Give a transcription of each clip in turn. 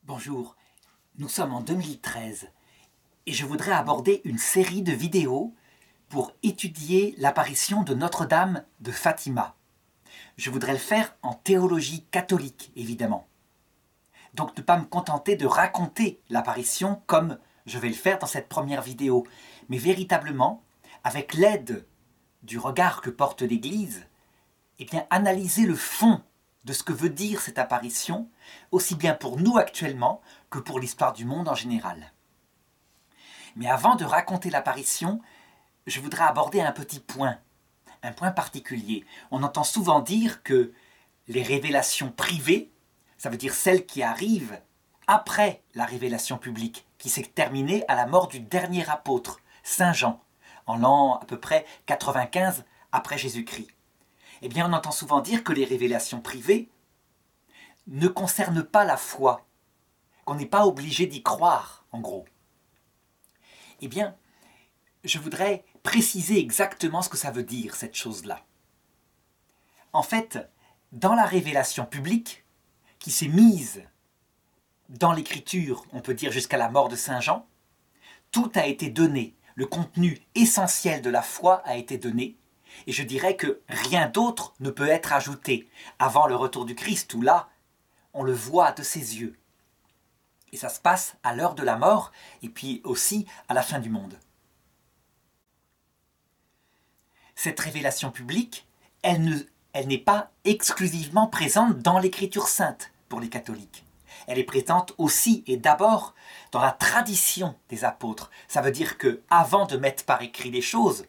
Bonjour, nous sommes en 2013 et je voudrais aborder une série de vidéos pour étudier l'apparition de Notre-Dame de Fatima. Je voudrais le faire en théologie catholique, évidemment. Donc ne pas me contenter de raconter l'apparition comme je vais le faire dans cette première vidéo, mais véritablement, avec l'aide du regard que porte l'Église, analyser le fond de ce que veut dire cette apparition, aussi bien pour nous actuellement que pour l'histoire du monde en général. Mais avant de raconter l'apparition, je voudrais aborder un petit point, un point particulier. On entend souvent dire que les révélations privées, ça veut dire celles qui arrivent après la révélation publique, qui s'est terminée à la mort du dernier apôtre, Saint Jean, en l'an à peu près 95 après Jésus-Christ. On entend souvent dire que les révélations privées ne concernent pas la foi, qu'on n'est pas obligé d'y croire, en gros. Je voudrais préciser exactement ce que ça veut dire, cette chose-là. En fait, dans la révélation publique, qui s'est mise dans l'Écriture, on peut dire jusqu'à la mort de Saint Jean, tout a été donné, le contenu essentiel de la foi a été donné, et je dirais que rien d'autre ne peut être ajouté avant le retour du Christ, où là, on le voit de ses yeux. Et ça se passe à l'heure de la mort, et puis aussi à la fin du monde. Cette révélation publique, elle n'est pas exclusivement présente dans l'Écriture sainte pour les catholiques. Elle est présente aussi et d'abord dans la tradition des apôtres. Ça veut dire qu'avant de mettre par écrit les choses,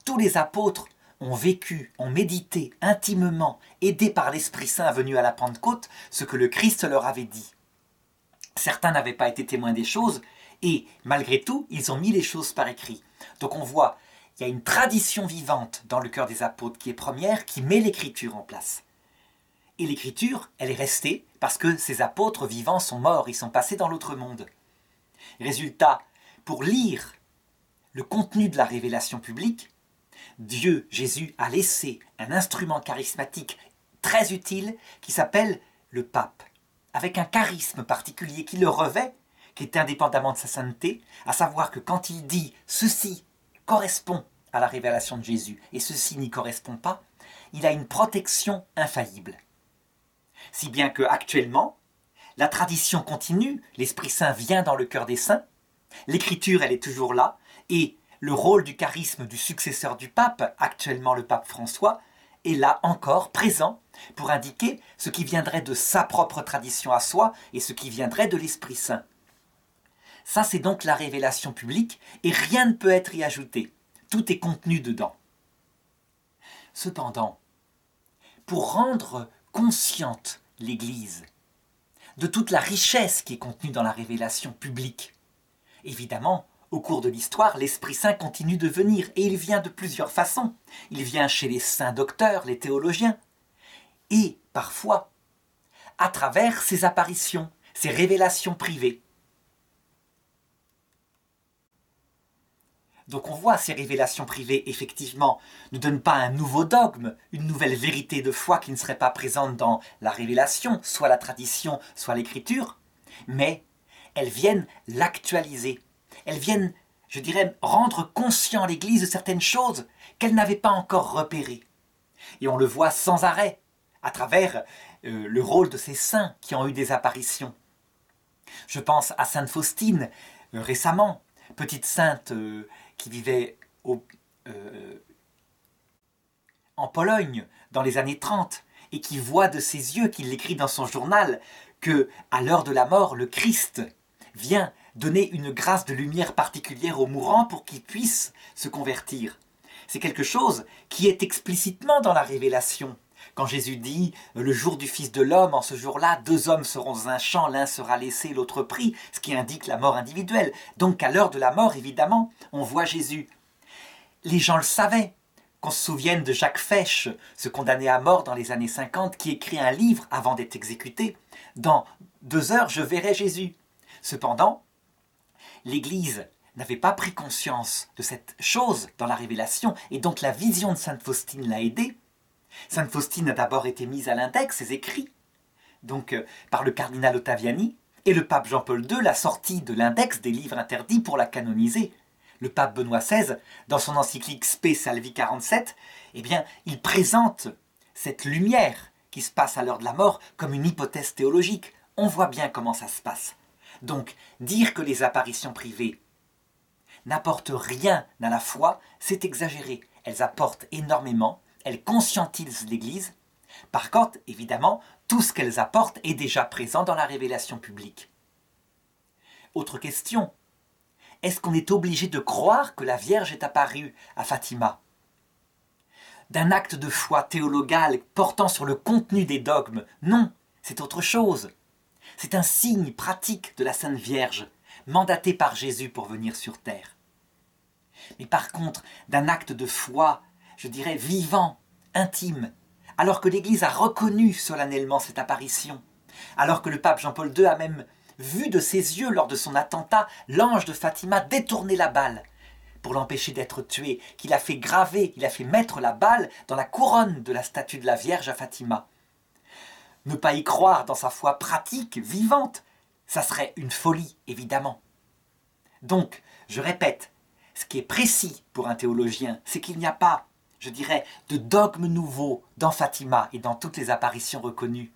tous les apôtres ont vécu, ont médité intimement, aidés par l'Esprit Saint venu à la Pentecôte, ce que le Christ leur avait dit. Certains n'avaient pas été témoins des choses, et malgré tout, ils ont mis les choses par écrit. Donc on voit, il y a une tradition vivante dans le cœur des apôtres qui est première, qui met l'Écriture en place. Et l'Écriture, elle est restée parce que ces apôtres vivants sont morts, ils sont passés dans l'autre monde. Résultat, pour lire le contenu de la révélation publique, Dieu, Jésus, a laissé un instrument charismatique très utile qui s'appelle le pape, avec un charisme particulier qui le revêt, qui est indépendamment de sa sainteté, à savoir que quand il dit « ceci correspond à la révélation de Jésus et ceci n'y correspond pas », il a une protection infaillible. Si bien qu'actuellement, la tradition continue, l'Esprit Saint vient dans le cœur des saints, l'Écriture elle est toujours là, et le rôle du charisme du successeur du pape, actuellement le pape François, est là encore présent pour indiquer ce qui viendrait de sa propre tradition à soi et ce qui viendrait de l'Esprit Saint. Ça, c'est donc la révélation publique et rien ne peut être y ajouté. Tout est contenu dedans. Cependant, pour rendre consciente l'Église de toute la richesse qui est contenue dans la révélation publique, évidemment, au cours de l'histoire, l'Esprit Saint continue de venir, et il vient de plusieurs façons. Il vient chez les saints docteurs, les théologiens, et parfois, à travers ses apparitions, ses révélations privées. Donc on voit ces révélations privées, effectivement, ne donnent pas un nouveau dogme, une nouvelle vérité de foi qui ne serait pas présente dans la révélation, soit la tradition, soit l'Écriture, mais elles viennent l'actualiser. Elles viennent, je dirais, rendre conscient l'Église de certaines choses qu'elle n'avait pas encore repérées. Et on le voit sans arrêt, à travers le rôle de ces saints qui ont eu des apparitions. Je pense à Sainte Faustine, récemment, petite sainte qui vivait en Pologne dans les années 30, et qui voit de ses yeux, qui l'écrit dans son journal, que à l'heure de la mort, le Christ vient donner une grâce de lumière particulière aux mourants pour qu'ils puissent se convertir. C'est quelque chose qui est explicitement dans la révélation. Quand Jésus dit « Le jour du Fils de l'homme, en ce jour-là, 2 hommes seront dans un champ, l'un sera laissé, l'autre pris », ce qui indique la mort individuelle. Donc à l'heure de la mort, évidemment, on voit Jésus. Les gens le savaient. Qu'on se souvienne de Jacques Fesch, ce condamné à mort dans les années 50, qui écrit un livre avant d'être exécuté. « Dans 2 heures, je verrai Jésus ». Cependant, l'Église n'avait pas pris conscience de cette chose dans la révélation, et donc la vision de Sainte Faustine l'a aidée. Sainte Faustine a d'abord été mise à l'index, ses écrits, donc par le cardinal Ottaviani, Et le pape Jean-Paul II l'a sortie de l'index des livres interdits pour la canoniser. Le pape Benoît XVI, dans son encyclique Spe Salvi 47, eh bien, il présente cette lumière qui se passe à l'heure de la mort comme une hypothèse théologique. On voit bien comment ça se passe. Donc, dire que les apparitions privées n'apportent rien à la foi, c'est exagéré. Elles apportent énormément, elles conscientisent l'Église. Par contre, évidemment, tout ce qu'elles apportent est déjà présent dans la révélation publique. Autre question, est-ce qu'on est obligé de croire que la Vierge est apparue à Fatima ? D'un acte de foi théologale portant sur le contenu des dogmes? Non, c'est autre chose. C'est un signe pratique de la Sainte Vierge, mandatée par Jésus pour venir sur terre. Mais par contre, d'un acte de foi, je dirais vivant, intime, alors que l'Église a reconnu solennellement cette apparition, alors que le pape Jean-Paul II a même vu de ses yeux lors de son attentat l'ange de Fatima détourner la balle pour l'empêcher d'être tué, qu'il a fait graver, il a fait mettre la balle dans la couronne de la statue de la Vierge à Fatima. Ne pas y croire dans sa foi pratique, vivante, ça serait une folie, évidemment. Donc, je répète, ce qui est précis pour un théologien, c'est qu'il n'y a pas, je dirais, de dogme nouveau dans Fatima et dans toutes les apparitions reconnues,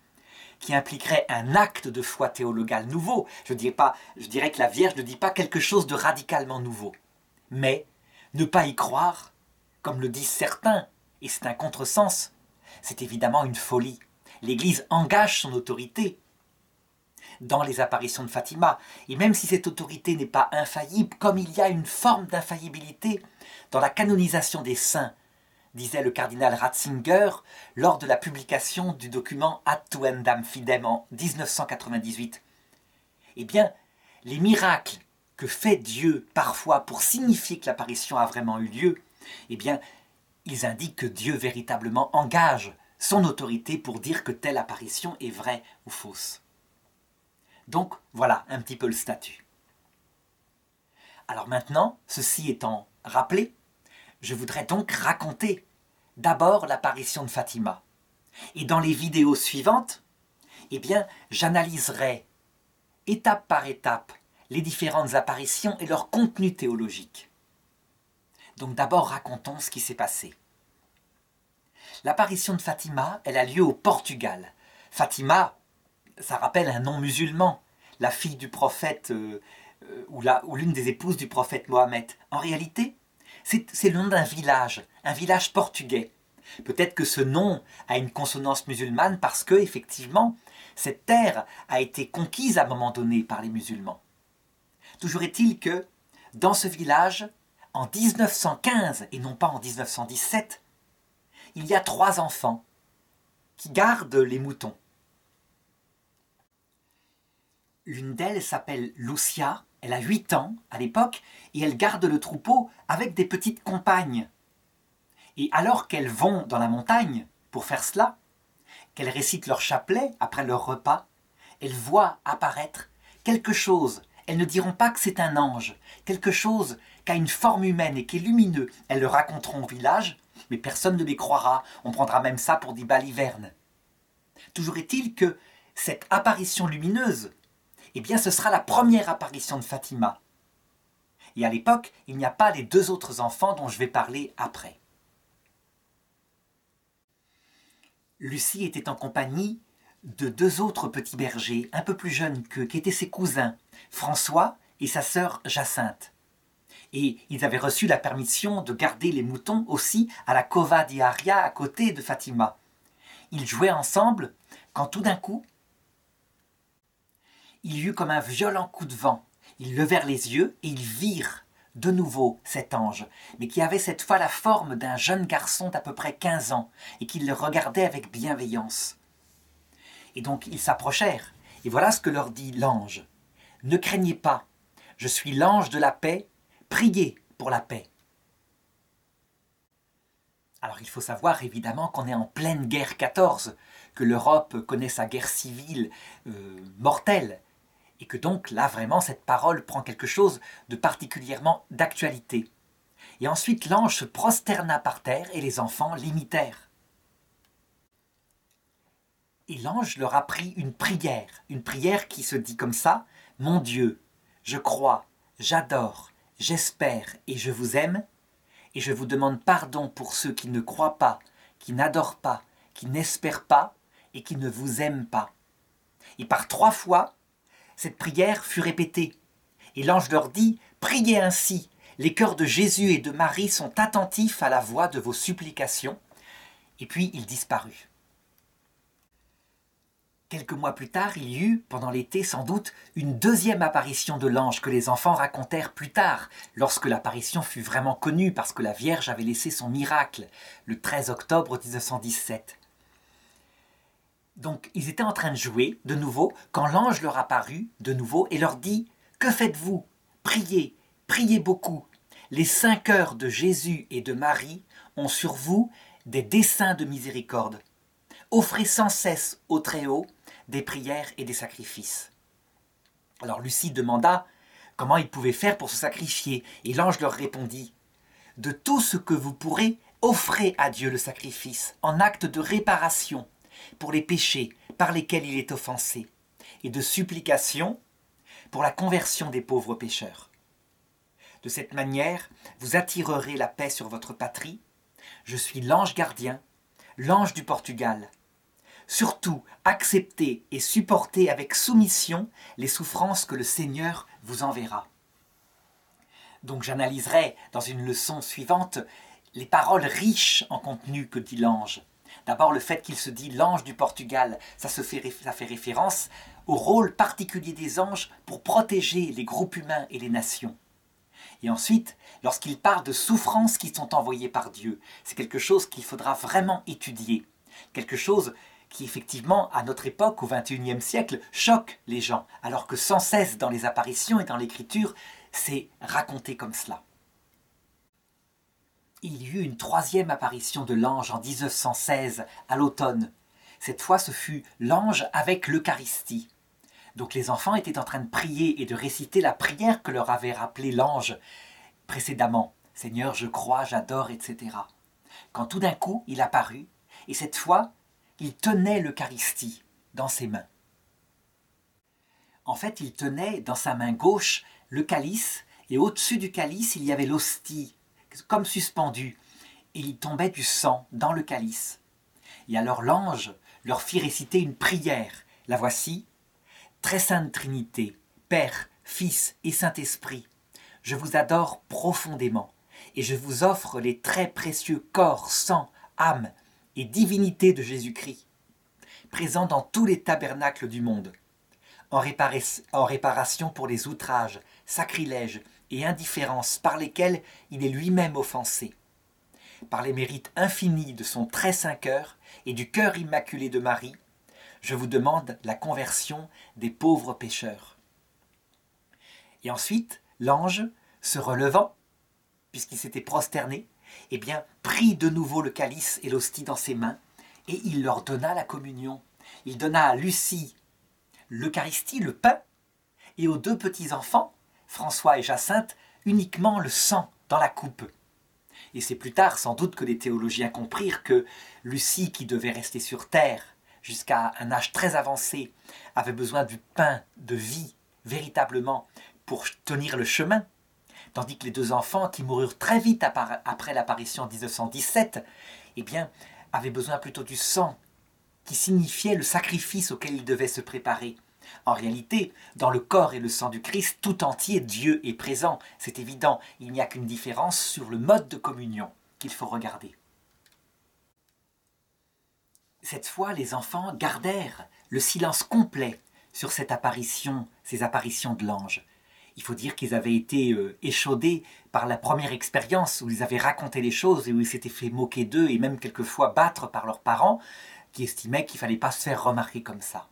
qui impliquerait un acte de foi théologale nouveau. Je dirais que la Vierge ne dit pas quelque chose de radicalement nouveau. Mais ne pas y croire, comme le disent certains, et c'est un contresens, c'est évidemment une folie. L'Église engage son autorité dans les apparitions de Fatima. Et même si cette autorité n'est pas infaillible, comme il y a une forme d'infaillibilité dans la canonisation des saints, disait le cardinal Ratzinger lors de la publication du document Ad Tuendam Fidem en 1998. Eh bien, les miracles que fait Dieu parfois pour signifier que l'apparition a vraiment eu lieu, eh bien, ils indiquent que Dieu véritablement engage son autorité pour dire que telle apparition est vraie ou fausse. Donc, voilà un petit peu le statut. Alors maintenant, ceci étant rappelé, je voudrais donc raconter d'abord l'apparition de Fatima. Et dans les vidéos suivantes, eh bien, j'analyserai étape par étape les différentes apparitions et leur contenu théologique. Donc d'abord, racontons ce qui s'est passé. L'apparition de Fatima, elle a lieu au Portugal. Fatima, ça rappelle un nom musulman, la fille du prophète ou l'une des épouses du prophète Mohammed. En réalité, c'est le nom d'un village portugais. Peut-être que ce nom a une consonance musulmane parce que, effectivement, cette terre a été conquise à un moment donné par les musulmans. Toujours est-il que, dans ce village, en 1915 et non pas en 1917, il y a 3 enfants qui gardent les moutons. L'une d'elles s'appelle Lucia, elle a 8 ans à l'époque, et elle garde le troupeau avec des petites compagnes. Et alors qu'elles vont dans la montagne pour faire cela, qu'elles récitent leur chapelet après leur repas, elles voient apparaître quelque chose. Elles ne diront pas que c'est un ange, quelque chose qui a une forme humaine et qui est lumineux. Elles le raconteront au village, mais personne ne les croira. On prendra même ça pour des balivernes. Toujours est-il que cette apparition lumineuse, eh bien ce sera la première apparition de Fatima. Et à l'époque, il n'y a pas les 2 autres enfants dont je vais parler après. Lucie était en compagnie de 2 autres petits bergers, un peu plus jeunes qu'eux, qui étaient ses cousins, François et sa sœur Jacinthe. Et ils avaient reçu la permission de garder les moutons aussi à la Cova di Aria à côté de Fatima. Ils jouaient ensemble quand tout d'un coup, il y eut comme un violent coup de vent. Ils levèrent les yeux et ils virent de nouveau cet ange, mais qui avait cette fois la forme d'un jeune garçon d'à peu près 15 ans et qui le regardait avec bienveillance. Et donc ils s'approchèrent, et voilà ce que leur dit l'ange. « Ne craignez pas, je suis l'ange de la paix, priez pour la paix. » Alors il faut savoir évidemment qu'on est en pleine guerre 14, que l'Europe connaît sa guerre civile mortelle, et que donc là vraiment cette parole prend quelque chose de particulièrement d'actualité. Et ensuite l'ange se prosterna par terre et les enfants l'imitèrent. Et l'ange leur a pris une prière qui se dit comme ça: Mon Dieu, je crois, j'adore, j'espère et je vous aime, et je vous demande pardon pour ceux qui ne croient pas, qui n'adorent pas, qui n'espèrent pas et qui ne vous aiment pas. Et par 3 fois, cette prière fut répétée. Et l'ange leur dit: Priez ainsi, les cœurs de Jésus et de Marie sont attentifs à la voix de vos supplications. Et puis il disparut. Quelques mois plus tard, il y eut, pendant l'été sans doute, une deuxième apparition de l'ange que les enfants racontèrent plus tard, lorsque l'apparition fut vraiment connue parce que la Vierge avait laissé son miracle, le 13 octobre 1917. Donc ils étaient en train de jouer de nouveau quand l'ange leur apparut de nouveau et leur dit: Que faites-vous? Priez, priez beaucoup. Les 5 cœurs de Jésus et de Marie ont sur vous des desseins de miséricorde. Offrez sans cesse au Très-Haut des prières et des sacrifices. Alors Lucie demanda comment ils pouvaient faire pour se sacrifier, et l'ange leur répondit: De tout ce que vous pourrez, offrez à Dieu le sacrifice, en acte de réparation pour les péchés par lesquels il est offensé, et de supplication pour la conversion des pauvres pécheurs. De cette manière, vous attirerez la paix sur votre patrie. Je suis l'ange gardien, l'ange du Portugal. Surtout, acceptez et supportez avec soumission les souffrances que le Seigneur vous enverra. Donc j'analyserai dans une leçon suivante les paroles riches en contenu que dit l'ange. D'abord le fait qu'il se dit l'ange du Portugal, ça fait référence au rôle particulier des anges pour protéger les groupes humains et les nations. Et ensuite, lorsqu'il parle de souffrances qui sont envoyées par Dieu, c'est quelque chose qu'il faudra vraiment étudier, quelque chose qui effectivement, à notre époque, au XXIe siècle, choque les gens, alors que sans cesse dans les apparitions et dans l'écriture, c'est raconté comme cela. Il y eut une 3e apparition de l'ange en 1916, à l'automne. Cette fois, ce fut l'ange avec l'Eucharistie. Donc les enfants étaient en train de prier et de réciter la prière que leur avait rappelée l'ange précédemment. Seigneur, je crois, j'adore, etc. Quand tout d'un coup, il apparut, et cette fois, il tenait l'Eucharistie dans ses mains. En fait, il tenait dans sa main gauche le calice, et au-dessus du calice, il y avait l'hostie, comme suspendue, et il tombait du sang dans le calice. Et alors l'ange leur fit réciter une prière. La voici: Très sainte Trinité, Père, Fils et Saint-Esprit, je vous adore profondément, et je vous offre les très précieux corps, sang, âme et divinité de Jésus-Christ, présent dans tous les tabernacles du monde, en réparation pour les outrages, sacrilèges et indifférences par lesquels il est lui-même offensé. Par les mérites infinis de son très saint cœur et du cœur immaculé de Marie, je vous demande la conversion des pauvres pécheurs. Et ensuite, l'ange, se relevant, puisqu'il s'était prosterné, eh bien, prit de nouveau le calice et l'hostie dans ses mains, et il leur donna la communion. Il donna à Lucie l'Eucharistie, le pain, et aux 2 petits-enfants, François et Jacinthe, uniquement le sang dans la coupe. Et c'est plus tard, sans doute, que les théologiens comprirent que Lucie, qui devait rester sur terre jusqu'à un âge très avancé, avait besoin du pain de vie, véritablement, pour tenir le chemin, tandis que les 2 enfants, qui moururent très vite après l'apparition en 1917, eh bien, avaient besoin plutôt du sang, qui signifiait le sacrifice auquel ils devaient se préparer. En réalité, dans le corps et le sang du Christ, tout entier, Dieu est présent. C'est évident, il n'y a qu'une différence sur le mode de communion qu'il faut regarder. Cette fois, les enfants gardèrent le silence complet sur ces apparitions de l'ange. Il faut dire qu'ils avaient été échaudés par la première expérience où ils avaient raconté les choses et où ils s'étaient fait moquer d'eux et même quelquefois battre par leurs parents qui estimaient qu'il ne fallait pas se faire remarquer comme ça.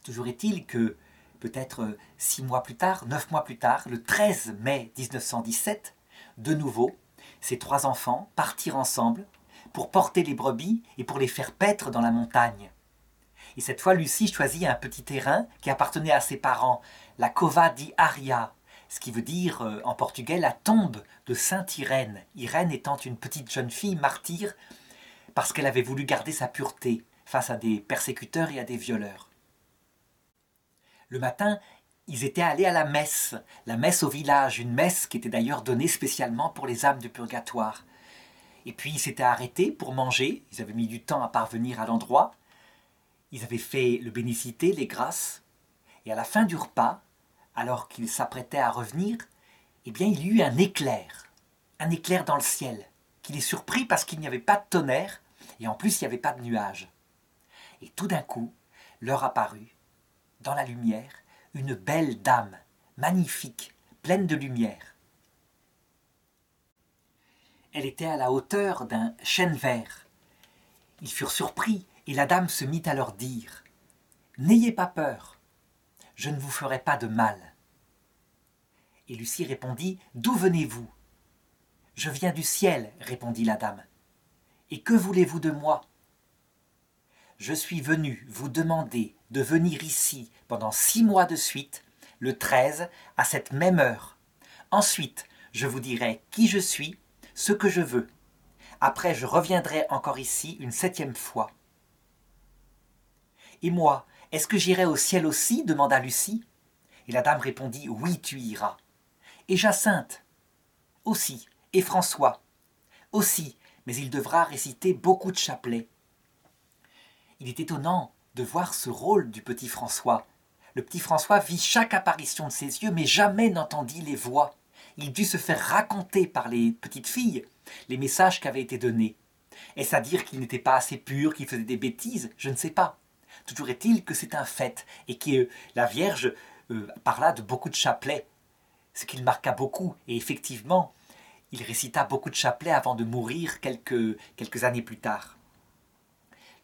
Toujours est-il que, peut-être 6 mois plus tard, 9 mois plus tard, le 13 mai 1917, de nouveau, ces 3 enfants partirent ensemble pour porter les brebis et pour les faire paître dans la montagne. Et cette fois, Lucie choisit un petit terrain qui appartenait à ses parents, la Cova di Aria, ce qui veut dire en portugais la tombe de Sainte Irène. Irène étant une petite jeune fille martyre parce qu'elle avait voulu garder sa pureté, face à des persécuteurs et à des violeurs. Le matin, ils étaient allés à la messe au village, une messe qui était d'ailleurs donnée spécialement pour les âmes du purgatoire. Et puis ils s'étaient arrêtés pour manger, ils avaient mis du temps à parvenir à l'endroit, ils avaient fait le bénicité, les grâces, et à la fin du repas, alors qu'ils s'apprêtaient à revenir, eh bien il y eut un éclair dans le ciel, qui les surprit parce qu'il n'y avait pas de tonnerre, et en plus il n'y avait pas de nuages. Et tout d'un coup, leur apparut, dans la lumière, une belle dame, magnifique, pleine de lumière. Elle était à la hauteur d'un chêne vert. Ils furent surpris, et la dame se mit à leur dire « N'ayez pas peur, je ne vous ferai pas de mal. » Et Lucie répondit « D'où venez-vous » ? « Je viens du ciel, répondit la dame. Et que voulez-vous de moi ? Je suis venu vous demander de venir ici pendant 6 mois de suite, le 13, à cette même heure. Ensuite, je vous dirai qui je suis, ce que je veux. Après, je reviendrai encore ici une 7e fois. Et moi, est-ce que j'irai au ciel aussi ? Demanda Lucie. Et la dame répondit, oui, tu iras. Et Jacinthe ? Aussi. Et François ? Aussi, mais il devra réciter beaucoup de chapelets. Il est étonnant de voir ce rôle du petit François. Le petit François vit chaque apparition de ses yeux, mais jamais n'entendit les voix. Il dut se faire raconter par les petites filles les messages qui avaient été donnés. Est-ce à dire qu'il n'était pas assez pur, qu'il faisait des bêtises ? Je ne sais pas. Toujours est-il que c'est un fait, et que la Vierge parla de beaucoup de chapelets, ce qui le marqua beaucoup. Et effectivement, il récita beaucoup de chapelets avant de mourir quelques années plus tard.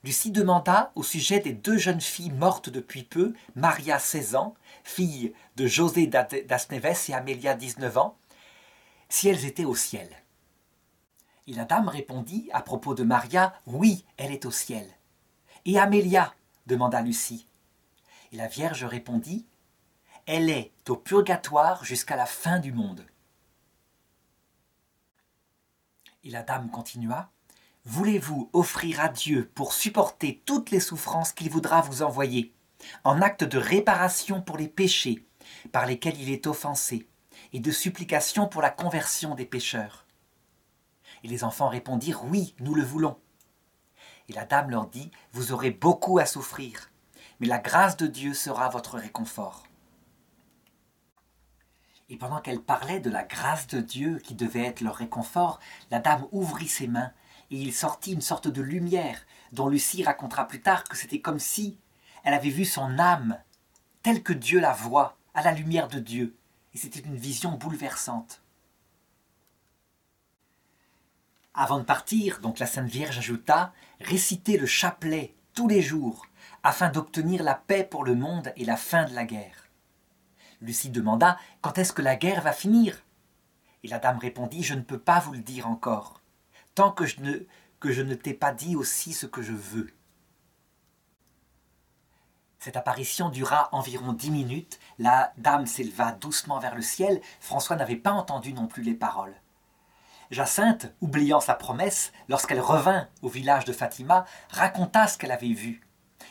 Lucie demanda au sujet des 2 jeunes filles mortes depuis peu, Maria, 16 ans, fille de José d'Asneves, et Amélia, 19 ans, si elles étaient au ciel. Et la dame répondit à propos de Maria, oui, elle est au ciel. Et Amélia ? Demanda Lucie. Et la Vierge répondit, elle est au purgatoire jusqu'à la fin du monde. Et la dame continua, voulez-vous offrir à Dieu pour supporter toutes les souffrances qu'il voudra vous envoyer, en acte de réparation pour les péchés par lesquels il est offensé, et de supplication pour la conversion des pécheurs ? Et les enfants répondirent, oui, nous le voulons. Et la dame leur dit, vous aurez beaucoup à souffrir, mais la grâce de Dieu sera votre réconfort. Et pendant qu'elle parlait de la grâce de Dieu qui devait être leur réconfort, la dame ouvrit ses mains et il sortit une sorte de lumière dont Lucie racontera plus tard que c'était comme si elle avait vu son âme telle que Dieu la voit, à la lumière de Dieu. Et c'était une vision bouleversante. Avant de partir, donc la Sainte Vierge ajouta « Récitez le chapelet tous les jours, afin d'obtenir la paix pour le monde et la fin de la guerre. » Lucie demanda « Quand est-ce que la guerre va finir ?» Et la dame répondit « Je ne peux pas vous le dire encore, tant que je ne t'ai pas dit aussi ce que je veux. » Cette apparition dura environ 10 minutes. La dame s'éleva doucement vers le ciel. François n'avait pas entendu non plus les paroles. Jacinthe, oubliant sa promesse, lorsqu'elle revint au village de Fatima, raconta ce qu'elle avait vu.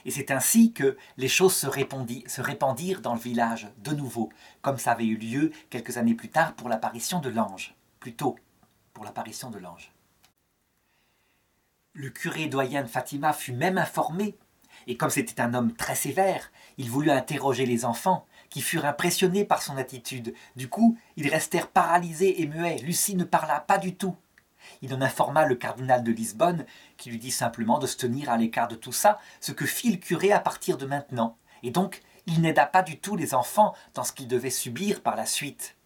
Et c'est ainsi que les choses se répandirent dans le village de nouveau, comme ça avait eu lieu quelques années plus tard pour l'apparition de l'ange. Plus tôt, pour l'apparition de l'ange. Le curé doyen de Fatima fut même informé, et comme c'était un homme très sévère, il voulut interroger les enfants, qui furent impressionnés par son attitude. Du coup, ils restèrent paralysés et muets. Lucie ne parla pas du tout. Il en informa le cardinal de Lisbonne, qui lui dit simplement de se tenir à l'écart de tout ça, ce que fit le curé à partir de maintenant. Et donc, il n'aida pas du tout les enfants dans ce qu'ils devaient subir par la suite.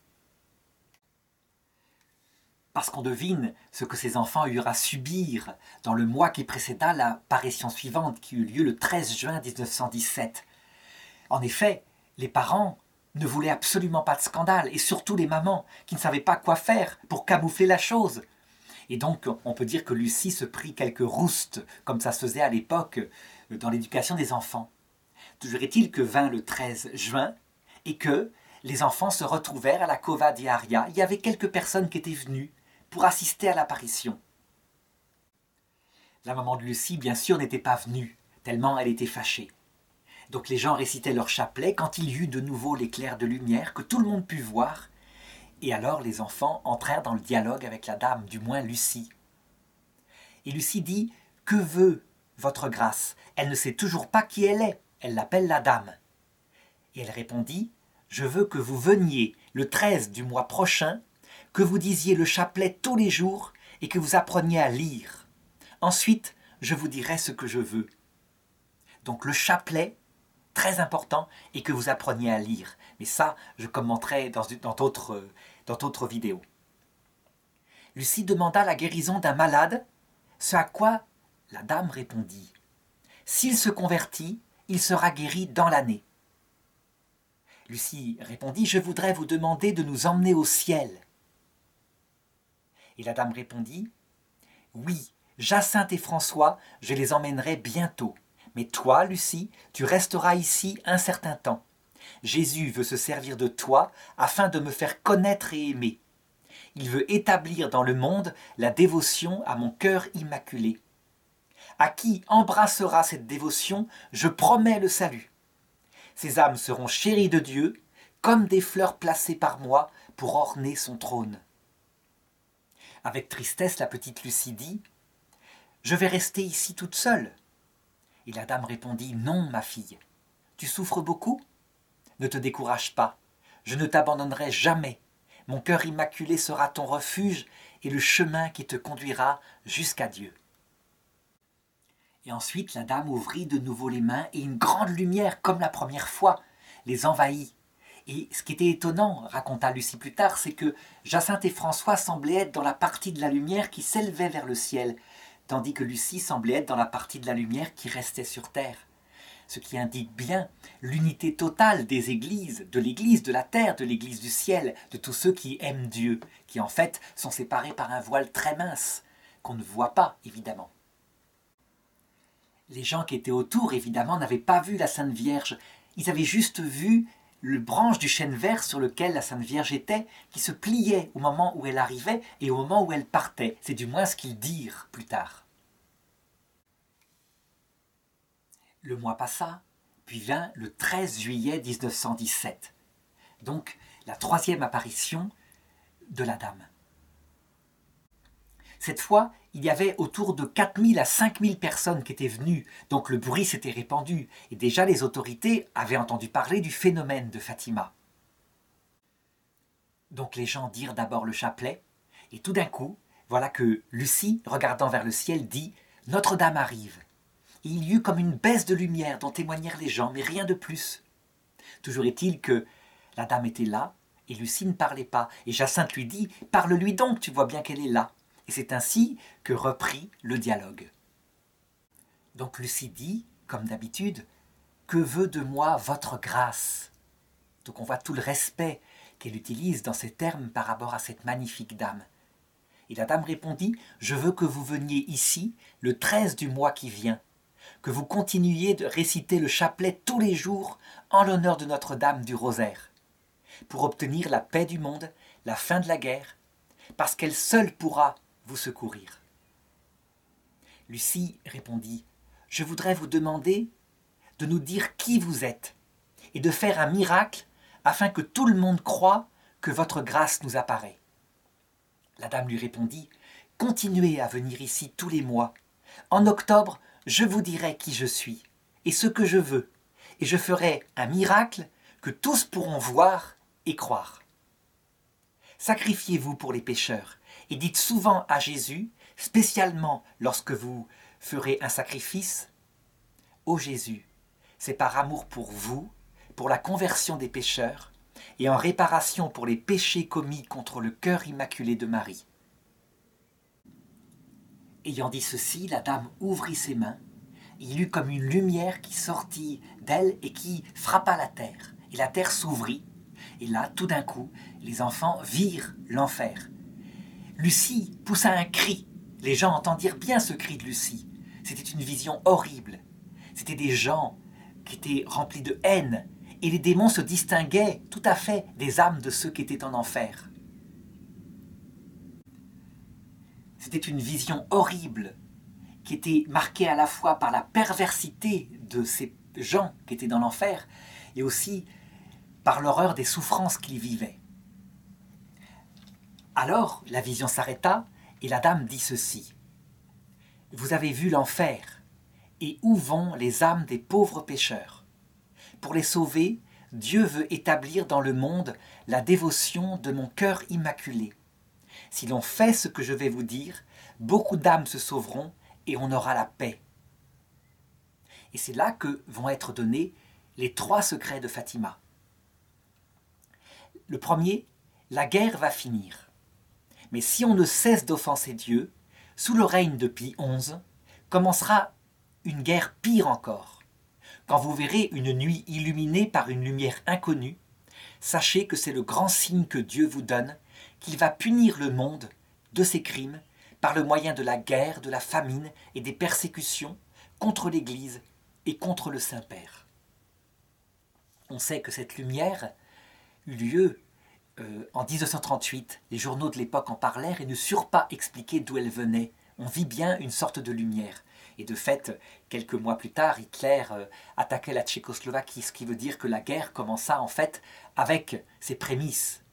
Parce qu'on devine ce que ces enfants eurent à subir dans le mois qui précéda l'apparition suivante, qui eut lieu le 13 juin 1917. En effet, les parents ne voulaient absolument pas de scandale, et surtout les mamans, qui ne savaient pas quoi faire pour camoufler la chose. Et donc, on peut dire que Lucie se prit quelques roustes, comme ça se faisait à l'époque dans l'éducation des enfants. Toujours est-il que vint le 13 juin, et que les enfants se retrouvèrent à la Cova di Aria. Il y avait quelques personnes qui étaient venues pour assister à l'apparition. La maman de Lucie, bien sûr, n'était pas venue, tellement elle était fâchée. Donc les gens récitaient leur chapelet quand il y eut de nouveau l'éclair de lumière que tout le monde put voir, et alors les enfants entrèrent dans le dialogue avec la dame, du moins Lucie. Et Lucie dit « Que veut votre grâce ?» Elle ne sait toujours pas qui elle est, elle l'appelle la dame. Et elle répondit « Je veux que vous veniez le 13 du mois prochain, que vous disiez le chapelet tous les jours et que vous appreniez à lire. Ensuite, je vous dirai ce que je veux. » Donc le chapelet, très important, et que vous appreniez à lire. Mais ça, je commenterai dans d'autres vidéos. Lucie demanda la guérison d'un malade, ce à quoi la dame répondit « S'il se convertit, il sera guéri dans l'année. » Lucie répondit « Je voudrais vous demander de nous emmener au ciel. » Et la dame répondit « Oui, Jacinthe et François, je les emmènerai bientôt. Mais toi, Lucie, tu resteras ici un certain temps. Jésus veut se servir de toi afin de me faire connaître et aimer. Il veut établir dans le monde la dévotion à mon cœur immaculé. À qui embrassera cette dévotion, je promets le salut. Ces âmes seront chéries de Dieu, comme des fleurs placées par moi pour orner son trône. » Avec tristesse, la petite Lucie dit « Je vais rester ici toute seule. » Et la dame répondit « Non, ma fille. Tu souffres beaucoup ? Ne te décourage pas. Je ne t'abandonnerai jamais. Mon cœur immaculé sera ton refuge et le chemin qui te conduira jusqu'à Dieu. » Et ensuite, la dame ouvrit de nouveau les mains et une grande lumière, comme la première fois, les envahit. Et ce qui était étonnant, raconta Lucie plus tard, c'est que Jacinthe et François semblaient être dans la partie de la lumière qui s'élevait vers le ciel, tandis que Lucie semblait être dans la partie de la lumière qui restait sur terre. Ce qui indique bien l'unité totale des églises, de l'église de la terre, de l'église du ciel, de tous ceux qui aiment Dieu, qui en fait sont séparés par un voile très mince, qu'on ne voit pas évidemment. Les gens qui étaient autour, évidemment, n'avaient pas vu la Sainte Vierge. Ils avaient juste vu le branche du chêne vert sur lequel la Sainte Vierge était, qui se pliait au moment où elle arrivait et au moment où elle partait. C'est du moins ce qu'ils dirent plus tard. Le mois passa, puis vint le 13 juillet 1917. Donc, la troisième apparition de la dame. Cette fois, il y avait autour de 4000 à 5000 personnes qui étaient venues, donc le bruit s'était répandu, et déjà les autorités avaient entendu parler du phénomène de Fatima. Donc les gens dirent d'abord le chapelet, et tout d'un coup, voilà que Lucie, regardant vers le ciel, dit « Notre-Dame arrive ». Et il y eut comme une baisse de lumière dont témoignèrent les gens, mais rien de plus. Toujours est-il que la dame était là, et Lucie ne parlait pas, et Jacinthe lui dit « Parle-lui donc, tu vois bien qu'elle est là ». Et c'est ainsi que reprit le dialogue. Donc Lucie dit, comme d'habitude, « Que veut de moi votre grâce ?» Donc on voit tout le respect qu'elle utilise dans ces termes par rapport à cette magnifique dame. Et la dame répondit, « Je veux que vous veniez ici le 13 du mois qui vient, que vous continuiez de réciter le chapelet tous les jours en l'honneur de Notre-Dame du Rosaire, pour obtenir la paix du monde, la fin de la guerre, parce qu'elle seule pourra vous secourir. » Lucie répondit, « Je voudrais vous demander de nous dire qui vous êtes et de faire un miracle afin que tout le monde croie que votre grâce nous apparaît. » La dame lui répondit, « Continuez à venir ici tous les mois. En octobre, je vous dirai qui je suis et ce que je veux, et je ferai un miracle que tous pourront voir et croire. Sacrifiez-vous pour les pécheurs et dites souvent à Jésus, spécialement lorsque vous ferez un sacrifice, « Ô Jésus, c'est par amour pour vous, pour la conversion des pécheurs et en réparation pour les péchés commis contre le cœur immaculé de Marie. » Ayant dit ceci, la dame ouvrit ses mains. Il eut comme une lumière qui sortit d'elle et qui frappa la terre. Et la terre s'ouvrit. Et là, tout d'un coup, les enfants virent l'enfer. Lucie poussa un cri. Les gens entendirent bien ce cri de Lucie. C'était une vision horrible. C'étaient des gens qui étaient remplis de haine. Et les démons se distinguaient tout à fait des âmes de ceux qui étaient en enfer. C'était une vision horrible. qui était marquée à la fois par la perversité de ces gens qui étaient dans l'enfer et aussi par l'horreur des souffrances qu'ils vivaient. Alors la vision s'arrêta et la dame dit ceci. « Vous avez vu l'enfer, et où vont les âmes des pauvres pécheurs? Pour les sauver, Dieu veut établir dans le monde la dévotion de mon cœur immaculé. Si l'on fait ce que je vais vous dire, beaucoup d'âmes se sauveront et on aura la paix. » Et c'est là que vont être donnés les 3 secrets de Fatima. Le premier, la guerre va finir. Mais si on ne cesse d'offenser Dieu, sous le règne de Pie XI, commencera une guerre pire encore. Quand vous verrez une nuit illuminée par une lumière inconnue, sachez que c'est le grand signe que Dieu vous donne, qu'il va punir le monde de ses crimes par le moyen de la guerre, de la famine et des persécutions contre l'Église et contre le Saint-Père. On sait que cette lumière eut lieu en 1938. Les journaux de l'époque en parlèrent et ne surent pas expliquer d'où elle venait. On vit bien une sorte de lumière. Et de fait, quelques mois plus tard, Hitler attaquait la Tchécoslovaquie, ce qui veut dire que la guerre commença en fait avec ses prémices,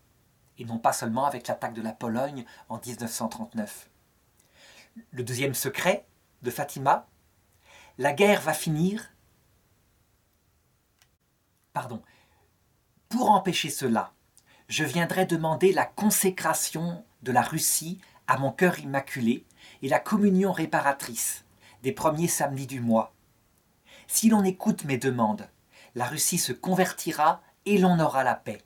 et non pas seulement avec l'attaque de la Pologne en 1939. Le deuxième secret de Fatima, la guerre va finir. Pour empêcher cela, je viendrai demander la consécration de la Russie à mon cœur immaculé et la communion réparatrice des premiers samedis du mois. Si l'on écoute mes demandes, la Russie se convertira et l'on aura la paix.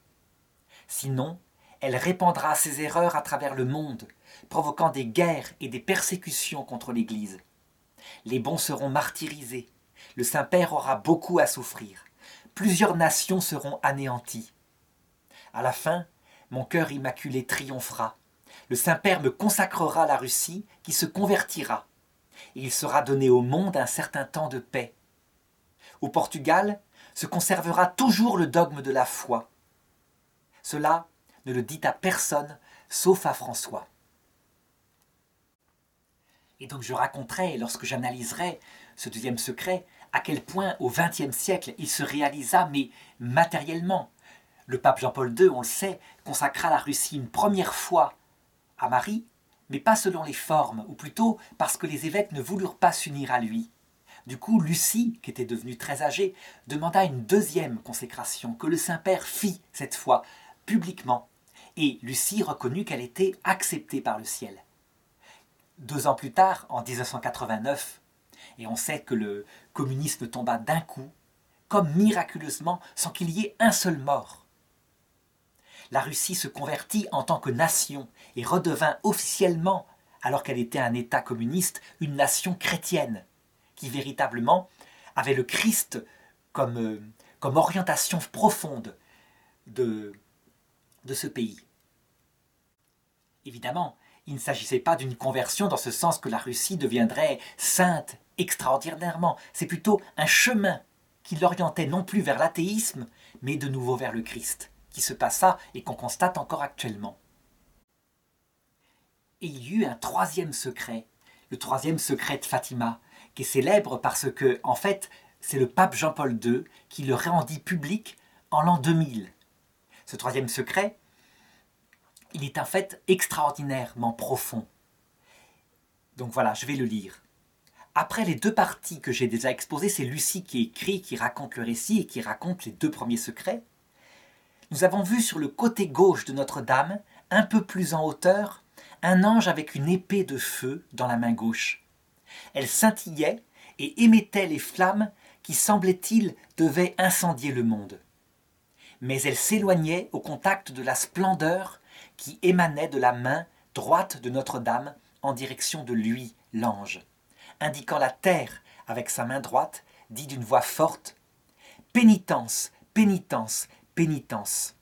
Sinon, elle répandra ses erreurs à travers le monde, provoquant des guerres et des persécutions contre l'Église. Les bons seront martyrisés, le Saint-Père aura beaucoup à souffrir, plusieurs nations seront anéanties. À la fin, mon cœur immaculé triomphera. Le Saint-Père me consacrera la Russie qui se convertira. Et il sera donné au monde un certain temps de paix. Au Portugal se conservera toujours le dogme de la foi. Cela ne le dit à personne, sauf à François. Et donc je raconterai, lorsque j'analyserai ce deuxième secret, à quel point au XXe siècle il se réalisa, mais matériellement. Le pape Jean-Paul II, on le sait, consacra la Russie une première fois à Marie, mais pas selon les formes, ou plutôt parce que les évêques ne voulurent pas s'unir à lui. Du coup, Lucie, qui était devenue très âgée, demanda une deuxième consécration, que le Saint-Père fit, cette fois, publiquement. Et Lucie reconnut qu'elle était acceptée par le ciel. 2 ans plus tard, en 1989, et on sait que le communisme tomba d'un coup, comme miraculeusement, sans qu'il y ait un seul mort. La Russie se convertit en tant que nation et redevint officiellement, alors qu'elle était un État communiste, une nation chrétienne, qui véritablement avait le Christ comme orientation profonde de ce pays. Évidemment, il ne s'agissait pas d'une conversion dans ce sens que la Russie deviendrait sainte extraordinairement. C'est plutôt un chemin qui l'orientait non plus vers l'athéisme, mais de nouveau vers le Christ, qui se passa et qu'on constate encore actuellement. Et il y eut un troisième secret, le troisième secret de Fatima, qui est célèbre parce que, en fait, c'est le pape Jean-Paul II qui le rendit public en l'an 2000. Ce troisième secret, il est en fait extraordinairement profond. Donc voilà, je vais le lire. Après les 2 parties que j'ai déjà exposées, c'est Lucie qui écrit, qui raconte le récit et qui raconte les 2 premiers secrets. Nous avons vu sur le côté gauche de Notre-Dame, un peu plus en hauteur, un ange avec une épée de feu dans la main gauche. Elle scintillait et émettait les flammes qui, semblait-il, devaient incendier le monde. Mais elle s'éloignait au contact de la splendeur qui émanait de la main droite de Notre-Dame en direction de lui, l'ange, indiquant la terre avec sa main droite, dit d'une voix forte « Pénitence, pénitence, pénitence !»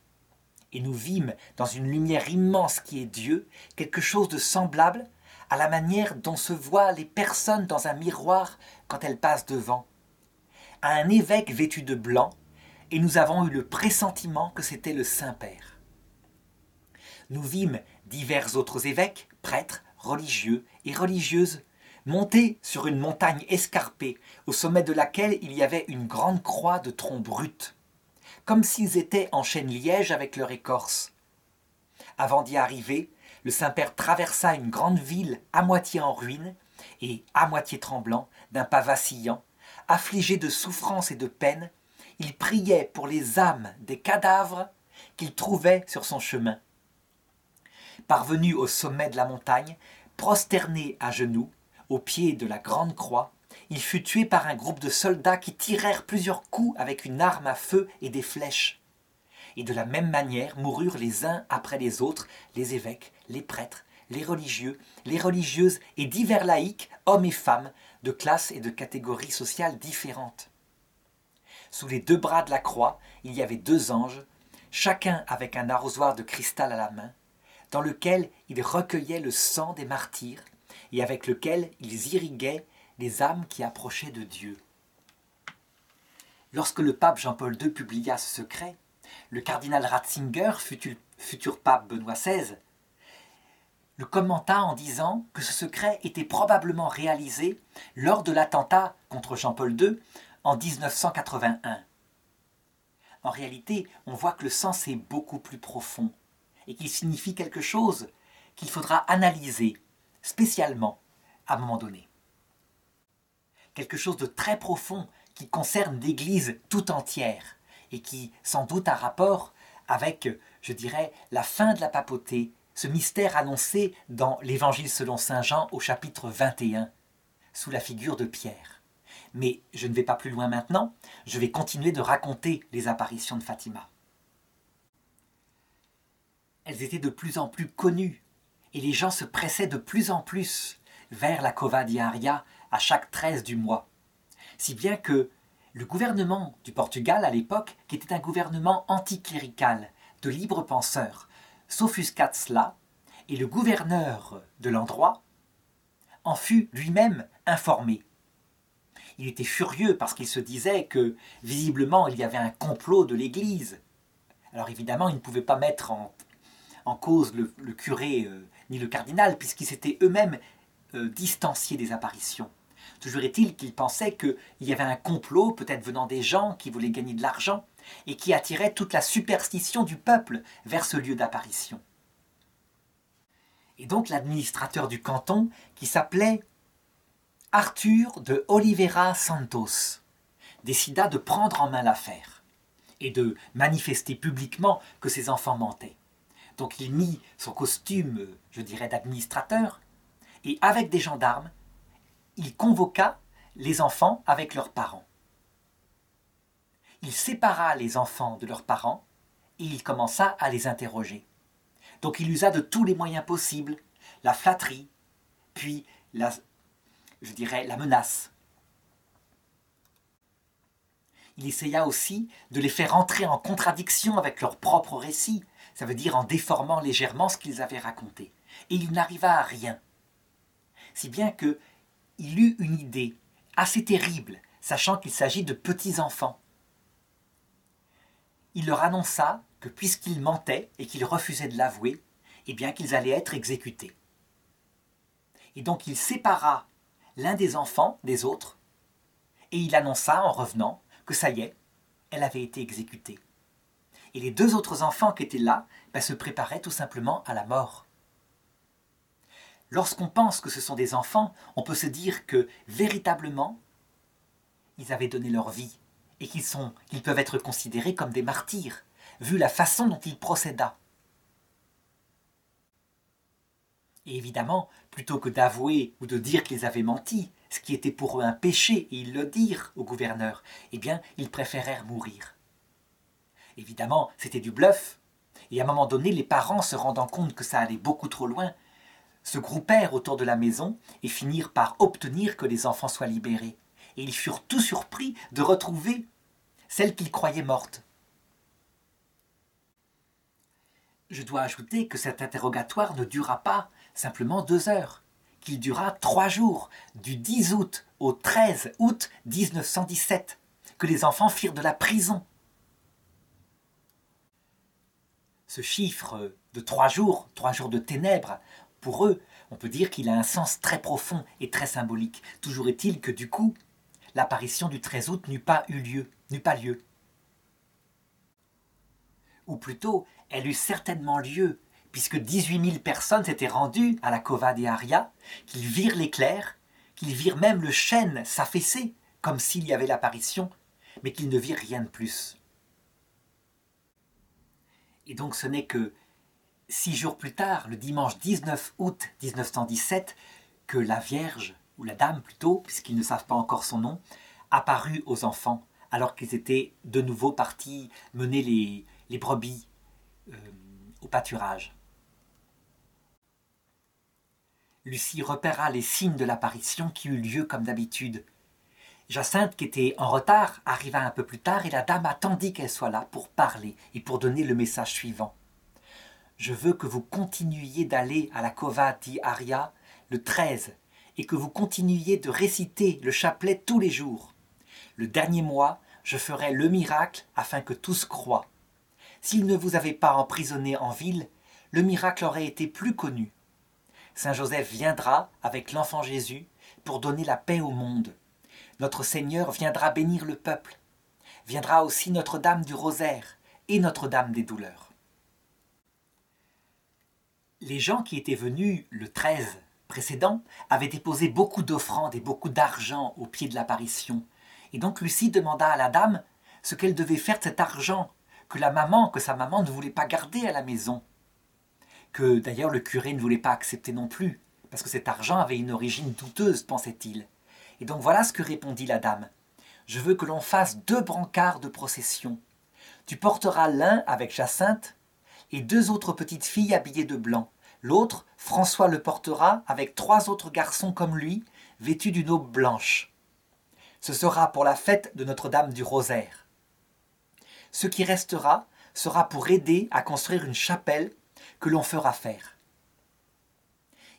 Et nous vîmes, dans une lumière immense qui est Dieu, quelque chose de semblable à la manière dont se voient les personnes dans un miroir quand elles passent devant. À un évêque vêtu de blanc, et nous avons eu le pressentiment que c'était le Saint-Père. Nous vîmes divers autres évêques, prêtres, religieux et religieuses montés sur une montagne escarpée, au sommet de laquelle il y avait une grande croix de troncs bruts, comme s'ils étaient en chêne-liège avec leur écorce. Avant d'y arriver, le Saint-Père traversa une grande ville à moitié en ruine et à moitié tremblant, d'un pas vacillant, affligé de souffrance et de peine, il priait pour les âmes des cadavres qu'il trouvait sur son chemin. Parvenu au sommet de la montagne, prosterné à genoux, au pied de la grande croix, il fut tué par un groupe de soldats qui tirèrent plusieurs coups avec une arme à feu et des flèches. Et de la même manière moururent les uns après les autres les évêques, les prêtres, les religieux, les religieuses et divers laïcs, hommes et femmes, de classes et de catégories sociales différentes. Sous les deux bras de la croix, il y avait deux anges, chacun avec un arrosoir de cristal à la main, dans lequel ils recueillaient le sang des martyrs et avec lequel ils irriguaient les âmes qui approchaient de Dieu. Lorsque le pape Jean-Paul II publia ce secret, le cardinal Ratzinger, futur pape Benoît XVI, le commenta en disant que ce secret était probablement réalisé lors de l'attentat contre Jean-Paul II en 1981. En réalité, on voit que le sens est beaucoup plus profond et qu'il signifie quelque chose qu'il faudra analyser spécialement à un moment donné. Quelque chose de très profond qui concerne l'Église tout entière et qui sans doute a rapport avec, je dirais, la fin de la papauté, ce mystère annoncé dans l'Évangile selon saint Jean au chapitre 21, sous la figure de Pierre. Mais je ne vais pas plus loin maintenant, je vais continuer de raconter les apparitions de Fatima. Elles étaient de plus en plus connues et les gens se pressaient de plus en plus vers la Cova diaria à chaque 13 du mois. Si bien que le gouvernement du Portugal à l'époque, qui était un gouvernement anticlérical, de libres penseurs, s'offusqua de cela, et le gouverneur de l'endroit en fut lui-même informé. Il était furieux parce qu'il se disait que, visiblement, il y avait un complot de l'Église. Alors évidemment, il ne pouvait pas mettre en cause le curé ni le cardinal, puisqu'ils s'étaient eux-mêmes distanciés des apparitions. Toujours est-il qu'il pensait qu'il y avait un complot, peut-être venant des gens qui voulaient gagner de l'argent, et qui attirait toute la superstition du peuple vers ce lieu d'apparition. Et donc l'administrateur du canton, qui s'appelait Arthur de Oliveira Santos, décida de prendre en main l'affaire et de manifester publiquement que ses enfants mentaient. Donc il mit son costume, je dirais, d'administrateur, et avec des gendarmes, il convoqua les enfants avec leurs parents. Il sépara les enfants de leurs parents et il commença à les interroger. Donc il usa de tous les moyens possibles, la flatterie, puis la menace. Il essaya aussi de les faire entrer en contradiction avec leur propre récit, ça veut dire en déformant légèrement ce qu'ils avaient raconté. Et il n'arriva à rien. Si bien qu'il eut une idée assez terrible, sachant qu'il s'agit de petits-enfants. Il leur annonça que puisqu'ils mentaient et qu'ils refusaient de l'avouer, eh bien qu'ils allaient être exécutés. Et donc il sépara l'un des enfants des autres, et il annonça en revenant que ça y est, elle avait été exécutée. Et les deux autres enfants qui étaient là se préparaient tout simplement à la mort. Lorsqu'on pense que ce sont des enfants, on peut se dire que véritablement, ils avaient donné leur vie et qu'ils peuvent être considérés comme des martyrs, vu la façon dont ils procédaient. Et évidemment, plutôt que d'avouer ou de dire qu'ils avaient menti, ce qui était pour eux un péché, et ils le dirent au gouverneur, eh bien, ils préférèrent mourir. Évidemment, c'était du bluff, et à un moment donné, les parents, se rendant compte que ça allait beaucoup trop loin, se groupèrent autour de la maison et finirent par obtenir que les enfants soient libérés. Et ils furent tout surpris de retrouver celle qu'ils croyaient morte. Je dois ajouter que cet interrogatoire ne dura pas simplement 2 heures, qu'il dura 3 jours, du 10 août au 13 août 1917, que les enfants firent de la prison. Ce chiffre de 3 jours de ténèbres, Pour eux, on peut dire qu'il a un sens très profond et très symbolique. Toujours est-il que du coup, l'apparition du 13 août n'eut pas lieu. Ou plutôt, elle eut certainement lieu, puisque 18 000 personnes s'étaient rendues à la Cova de Aria, qu'ils virent l'éclair, qu'ils virent même le chêne s'affaisser, comme s'il y avait l'apparition, mais qu'ils ne virent rien de plus. Et donc ce n'est que 6 jours plus tard, le dimanche 19 août 1917, que la Vierge, ou la Dame plutôt, puisqu'ils ne savent pas encore son nom, apparut aux enfants, alors qu'ils étaient de nouveau partis mener les brebis au pâturage. Lucie repéra les signes de l'apparition qui eut lieu comme d'habitude. Jacinthe, qui était en retard, arriva un peu plus tard et la dame attendit qu'elle soit là pour parler et pour donner le message suivant. « Je veux que vous continuiez d'aller à la Cova di Aria le 13 et que vous continuiez de réciter le chapelet tous les jours. Le dernier mois, je ferai le miracle afin que tous croient. S'il ne vous avait pas emprisonné en ville, le miracle aurait été plus connu. Saint Joseph viendra avec l'enfant Jésus pour donner la paix au monde. Notre Seigneur viendra bénir le peuple. Viendra aussi Notre-Dame du Rosaire et Notre-Dame des Douleurs. » Les gens qui étaient venus le 13 précédent avaient déposé beaucoup d'offrandes et beaucoup d'argent au pied de l'apparition. Et donc Lucie demanda à la dame ce qu'elle devait faire de cet argent que sa maman ne voulait pas garder à la maison. Que d'ailleurs le curé ne voulait pas accepter non plus, parce que cet argent avait une origine douteuse, pensait-il. Et donc voilà ce que répondit la dame. « Je veux que l'on fasse 2 brancards de procession. Tu porteras l'un avec Jacinthe et 2 autres petites filles habillées de blanc. L'autre, François le portera avec 3 autres garçons comme lui, vêtus d'une aube blanche. Ce sera pour la fête de Notre-Dame du Rosaire. Ce qui restera sera pour aider à construire une chapelle que l'on fera faire. »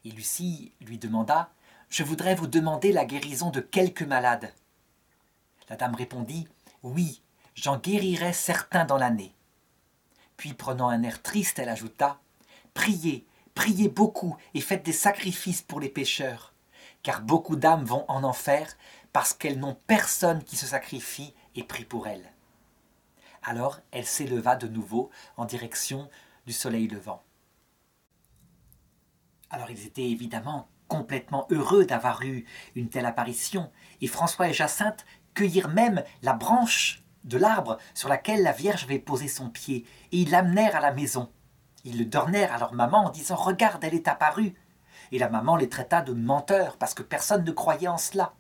Et Lucie lui demanda « Je voudrais vous demander la guérison de quelques malades. » La dame répondit « Oui, j'en guérirai certains dans l'année. » Puis prenant un air triste, elle ajouta « Priez, priez beaucoup et faites des sacrifices pour les pécheurs, car beaucoup d'âmes vont en enfer parce qu'elles n'ont personne qui se sacrifie et prie pour elles. » Alors elle s'éleva de nouveau en direction du soleil levant. Alors ils étaient évidemment complètement heureux d'avoir eu une telle apparition, et François et Jacinthe cueillirent même la branche de l'arbre sur laquelle la Vierge avait posé son pied, et ils l'amenèrent à la maison. Ils le donnèrent à leur maman en disant « Regarde, elle est apparue !» Et la maman les traita de menteurs, parce que personne ne croyait en cela.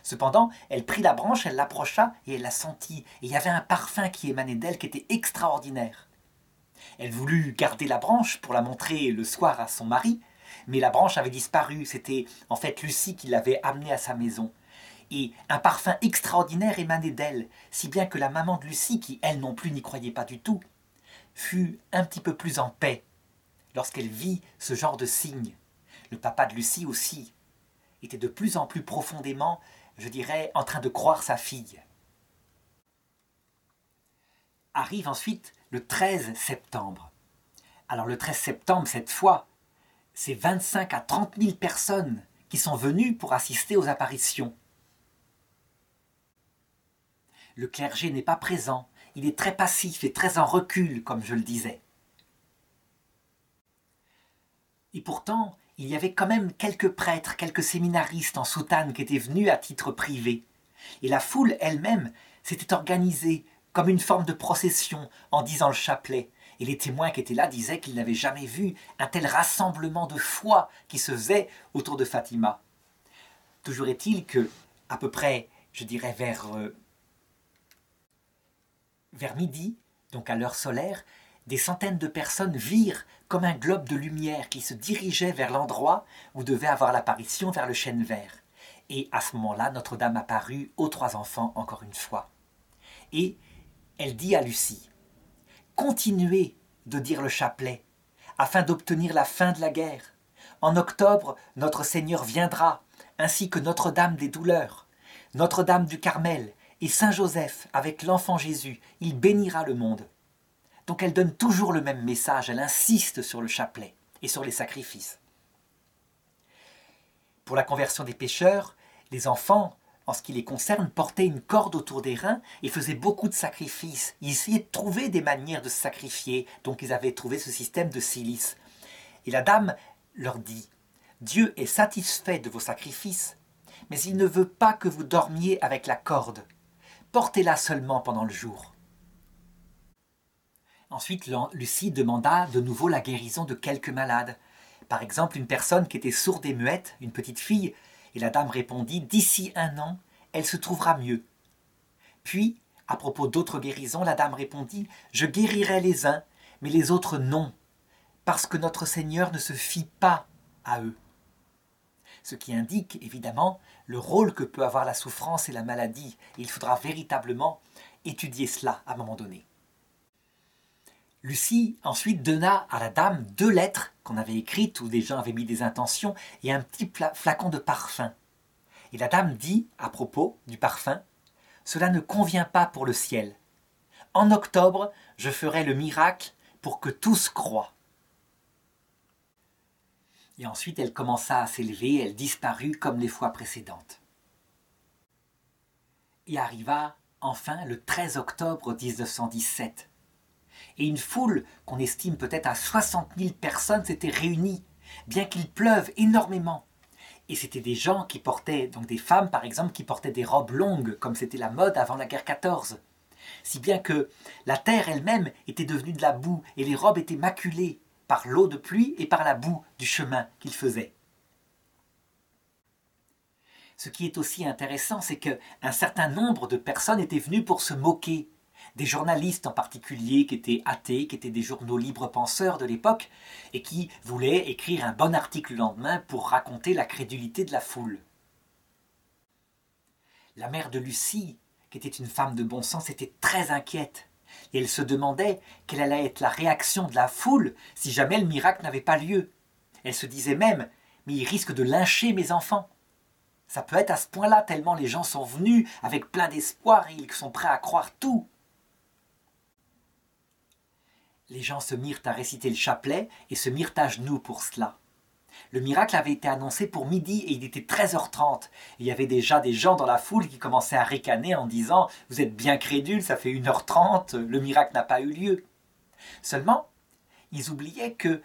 Cependant, elle prit la branche, elle l'approcha, et elle la sentit, et il y avait un parfum qui émanait d'elle qui était extraordinaire. Elle voulut garder la branche pour la montrer le soir à son mari, mais la branche avait disparu. C'était en fait Lucie qui l'avait amenée à sa maison. Et un parfum extraordinaire émanait d'elle, si bien que la maman de Lucie, qui elle non plus n'y croyait pas du tout, fut un petit peu plus en paix lorsqu'elle vit ce genre de signe. Le papa de Lucie aussi était de plus en plus profondément, je dirais, en train de croire sa fille. Arrive ensuite le 13 septembre. Alors le 13 septembre, cette fois, c'est 25 à 30 000 personnes qui sont venues pour assister aux apparitions. Le clergé n'est pas présent, il est très passif et très en recul, comme je le disais. Et pourtant, il y avait quand même quelques prêtres, quelques séminaristes en soutane qui étaient venus à titre privé. Et la foule elle-même s'était organisée comme une forme de procession en disant le chapelet. Et les témoins qui étaient là disaient qu'ils n'avaient jamais vu un tel rassemblement de foi qui se faisait autour de Fatima. Toujours est-il que, à peu près, je dirais vers midi, donc à l'heure solaire, des centaines de personnes virent comme un globe de lumière qui se dirigeait vers l'endroit où devait avoir l'apparition, vers le chêne vert. Et à ce moment-là, Notre-Dame apparut aux 3 enfants encore une fois. Et elle dit à Lucie « Continuez de dire le chapelet, afin d'obtenir la fin de la guerre. En octobre, notre Seigneur viendra, ainsi que Notre-Dame des Douleurs, Notre-Dame du Carmel et Saint Joseph avec l'enfant Jésus. Il bénira le monde. » Donc elle donne toujours le même message, elle insiste sur le chapelet et sur les sacrifices. Pour la conversion des pécheurs, les enfants, en ce qui les concerne, portaient une corde autour des reins et faisaient beaucoup de sacrifices. Ils essayaient de trouver des manières de se sacrifier, donc ils avaient trouvé ce système de silice. Et la dame leur dit, « Dieu est satisfait de vos sacrifices, mais il ne veut pas que vous dormiez avec la corde. Portez-la seulement pendant le jour. » Ensuite, Lucie demanda de nouveau la guérison de quelques malades. Par exemple, une personne qui était sourde et muette, une petite fille, et la dame répondit « D'ici 1 an, elle se trouvera mieux. » Puis, à propos d'autres guérisons, la dame répondit « Je guérirai les uns, mais les autres non, parce que notre Seigneur ne se fie pas à eux. » Ce qui indique évidemment le rôle que peut avoir la souffrance et la maladie. Et il faudra véritablement étudier cela à un moment donné. Lucie ensuite donna à la dame 2 lettres qu'on avait écrites où des gens avaient mis des intentions et un petit flacon de parfum. Et la dame dit à propos du parfum « Cela ne convient pas pour le ciel. En octobre, je ferai le miracle pour que tous croient. » Et ensuite, elle commença à s'élever, elle disparut comme les fois précédentes. Et arriva enfin le 13 octobre 1917. Et une foule qu'on estime peut-être à 60 000 personnes s'était réunie, bien qu'il pleuve énormément. Et c'était des gens qui portaient, donc des femmes par exemple, qui portaient des robes longues, comme c'était la mode avant la guerre 14. Si bien que la terre elle-même était devenue de la boue et les robes étaient maculées par l'eau de pluie et par la boue du chemin qu'ils faisaient. Ce qui est aussi intéressant, c'est qu'un certain nombre de personnes étaient venues pour se moquer. Des journalistes en particulier qui étaient athées, qui étaient des journaux libres penseurs de l'époque et qui voulaient écrire un bon article le lendemain pour raconter la crédulité de la foule. La mère de Lucie, qui était une femme de bon sens, était très inquiète et elle se demandait quelle allait être la réaction de la foule si jamais le miracle n'avait pas lieu. Elle se disait même « mais ils risquent de lyncher mes enfants ». Ça peut être à ce point-là tellement les gens sont venus avec plein d'espoir et ils sont prêts à croire tout. Les gens se mirent à réciter le chapelet et se mirent à genoux pour cela. Le miracle avait été annoncé pour midi et il était 13h30. Il y avait déjà des gens dans la foule qui commençaient à ricaner en disant « Vous êtes bien crédules, ça fait 1h30, le miracle n'a pas eu lieu. » Seulement, ils oubliaient que,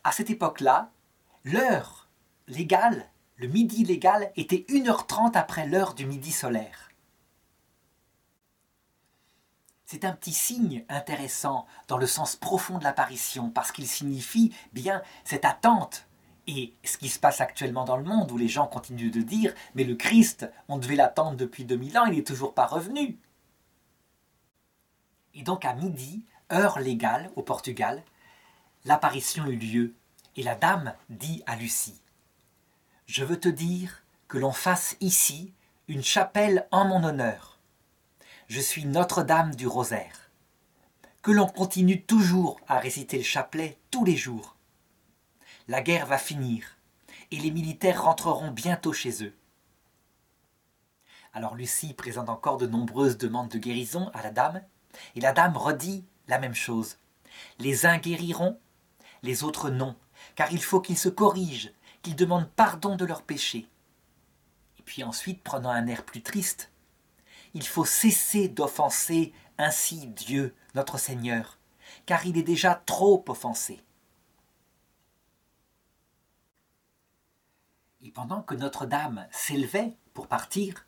à cette époque-là, l'heure légale, le midi légal, était 1h30 après l'heure du midi solaire. C'est un petit signe intéressant dans le sens profond de l'apparition, parce qu'il signifie bien cette attente. Et ce qui se passe actuellement dans le monde, où les gens continuent de dire « Mais le Christ, on devait l'attendre depuis 2000 ans, il n'est toujours pas revenu. » Et donc à midi, heure légale au Portugal, l'apparition eut lieu, et la dame dit à Lucie « Je veux te dire que l'on fasse ici une chapelle en mon honneur. Je suis Notre-Dame du Rosaire. Que l'on continue toujours à réciter le chapelet tous les jours. La guerre va finir et les militaires rentreront bientôt chez eux. » Alors Lucie présente encore de nombreuses demandes de guérison à la dame et la dame redit la même chose. Les uns guériront, les autres non, car il faut qu'ils se corrigent, qu'ils demandent pardon de leurs péchés. Et puis ensuite, prenant un air plus triste, il faut cesser d'offenser ainsi Dieu, notre Seigneur, car il est déjà trop offensé. Et pendant que Notre-Dame s'élevait pour partir,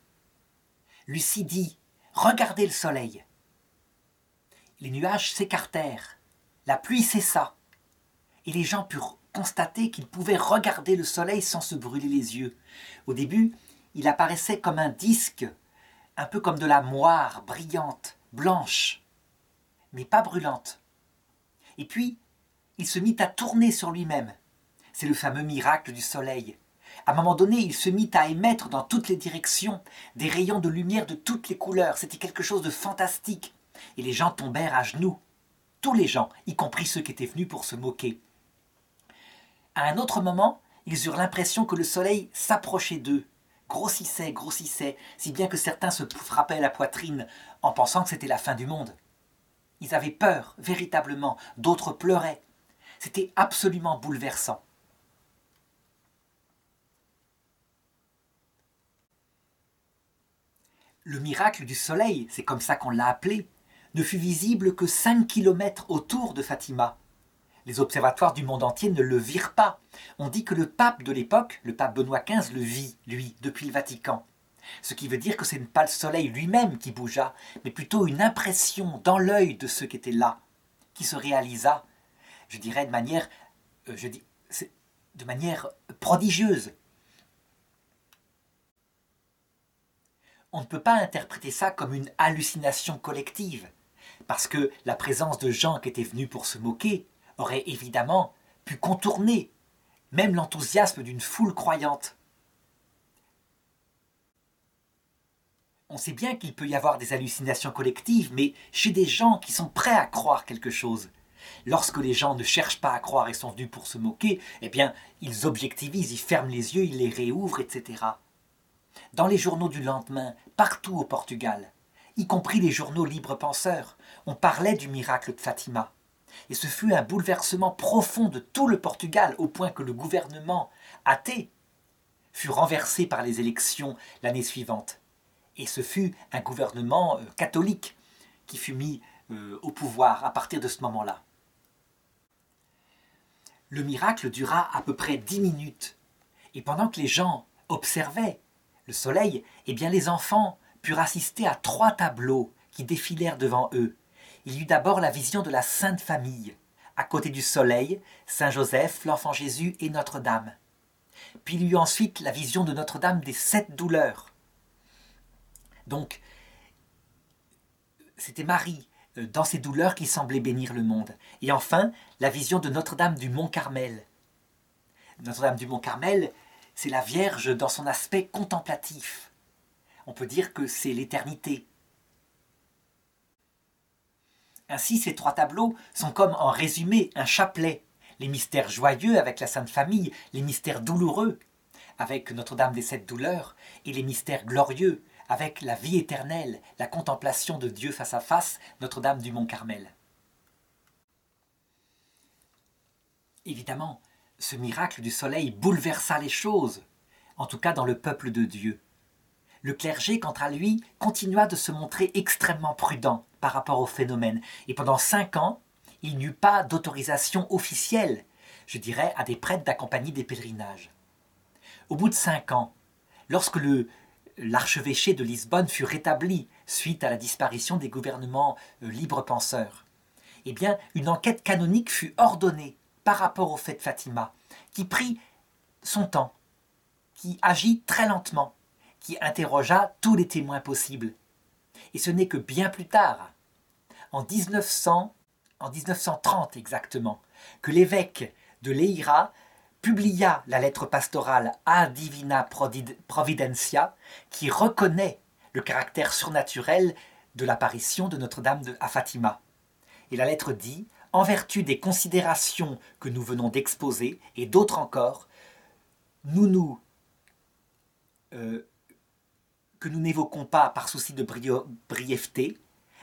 Lucie dit « Regardez le soleil !» Les nuages s'écartèrent, la pluie cessa, et les gens purent constater qu'ils pouvaient regarder le soleil sans se brûler les yeux. Au début, il apparaissait comme un disque, un peu comme de la moire brillante, blanche, mais pas brûlante. Et puis, il se mit à tourner sur lui-même. C'est le fameux miracle du soleil. À un moment donné, il se mit à émettre dans toutes les directions des rayons de lumière de toutes les couleurs. C'était quelque chose de fantastique. Et les gens tombèrent à genoux. Tous les gens, y compris ceux qui étaient venus pour se moquer. À un autre moment, ils eurent l'impression que le soleil s'approchait d'eux. Grossissait, si bien que certains se frappaient la poitrine en pensant que c'était la fin du monde. Ils avaient peur, véritablement, d'autres pleuraient. C'était absolument bouleversant. Le miracle du soleil, c'est comme ça qu'on l'a appelé, ne fut visible que 5 kilomètres autour de Fatima. Les observatoires du monde entier ne le virent pas. On dit que le pape de l'époque, le pape Benoît XV, le vit, lui, depuis le Vatican. Ce qui veut dire que ce n'est pas le soleil lui-même qui bougea, mais plutôt une impression dans l'œil de ceux qui étaient là, qui se réalisa, je dirais, de manière prodigieuse. On ne peut pas interpréter ça comme une hallucination collective, parce que la présence de gens qui étaient venus pour se moquer aurait évidemment pu contourner même l'enthousiasme d'une foule croyante. On sait bien qu'il peut y avoir des hallucinations collectives, mais chez des gens qui sont prêts à croire quelque chose. Lorsque les gens ne cherchent pas à croire et sont venus pour se moquer, eh bien, ils objectivisent, ils ferment les yeux, ils les réouvrent, etc. Dans les journaux du lendemain, partout au Portugal, y compris les journaux libres-penseurs, on parlait du miracle de Fatima. Et ce fut un bouleversement profond de tout le Portugal, au point que le gouvernement athée fut renversé par les élections l'année suivante. Et ce fut un gouvernement catholique qui fut mis au pouvoir à partir de ce moment-là. Le miracle dura à peu près 10 minutes. Et pendant que les gens observaient le soleil, eh bien les enfants purent assister à 3 tableaux qui défilèrent devant eux. Il y eut d'abord la vision de la Sainte Famille, à côté du soleil, Saint Joseph, l'enfant Jésus et Notre-Dame. Puis il y eut ensuite la vision de Notre-Dame des 7 douleurs. Donc, c'était Marie, dans ses douleurs, qui semblait bénir le monde. Et enfin, la vision de Notre-Dame du Mont-Carmel. Notre-Dame du Mont-Carmel, c'est la Vierge dans son aspect contemplatif. On peut dire que c'est l'éternité. Ainsi, ces 3 tableaux sont comme en résumé un chapelet. Les mystères joyeux avec la Sainte Famille, les mystères douloureux avec Notre-Dame des 7 douleurs, et les mystères glorieux avec la vie éternelle, la contemplation de Dieu face à face, Notre-Dame du Mont-Carmel. Évidemment, ce miracle du soleil bouleversa les choses, en tout cas dans le peuple de Dieu. Le clergé, quant à lui, continua de se montrer extrêmement prudent par rapport au phénomène, et pendant 5 ans, il n'y eut pas d'autorisation officielle, je dirais, à des prêtres d'accompagner des pèlerinages. Au bout de 5 ans, lorsque l'archevêché de Lisbonne fut rétabli suite à la disparition des gouvernements libres-penseurs, eh bien, une enquête canonique fut ordonnée par rapport au fait de Fatima, qui prit son temps, qui agit très lentement, qui interrogea tous les témoins possibles. Et ce n'est que bien plus tard, en 1930 exactement, que l'évêque de Leiria publia la lettre pastorale A Divina Providentia, qui reconnaît le caractère surnaturel de l'apparition de Notre-Dame à Fatima. Et la lettre dit « En vertu des considérations que nous venons d'exposer, et d'autres encore, que nous n'évoquons pas par souci de brièveté,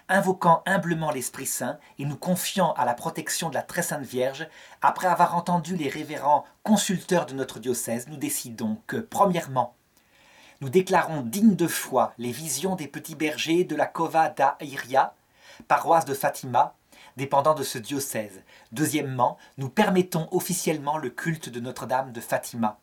invoquant humblement l'Esprit Saint et nous confiant à la protection de la Très Sainte Vierge, après avoir entendu les révérends consulteurs de notre diocèse, nous décidons que, premièrement, nous déclarons dignes de foi les visions des petits bergers de la Cova da Iria, paroisse de Fatima, dépendant de ce diocèse. Deuxièmement, nous permettons officiellement le culte de Notre-Dame de Fatima.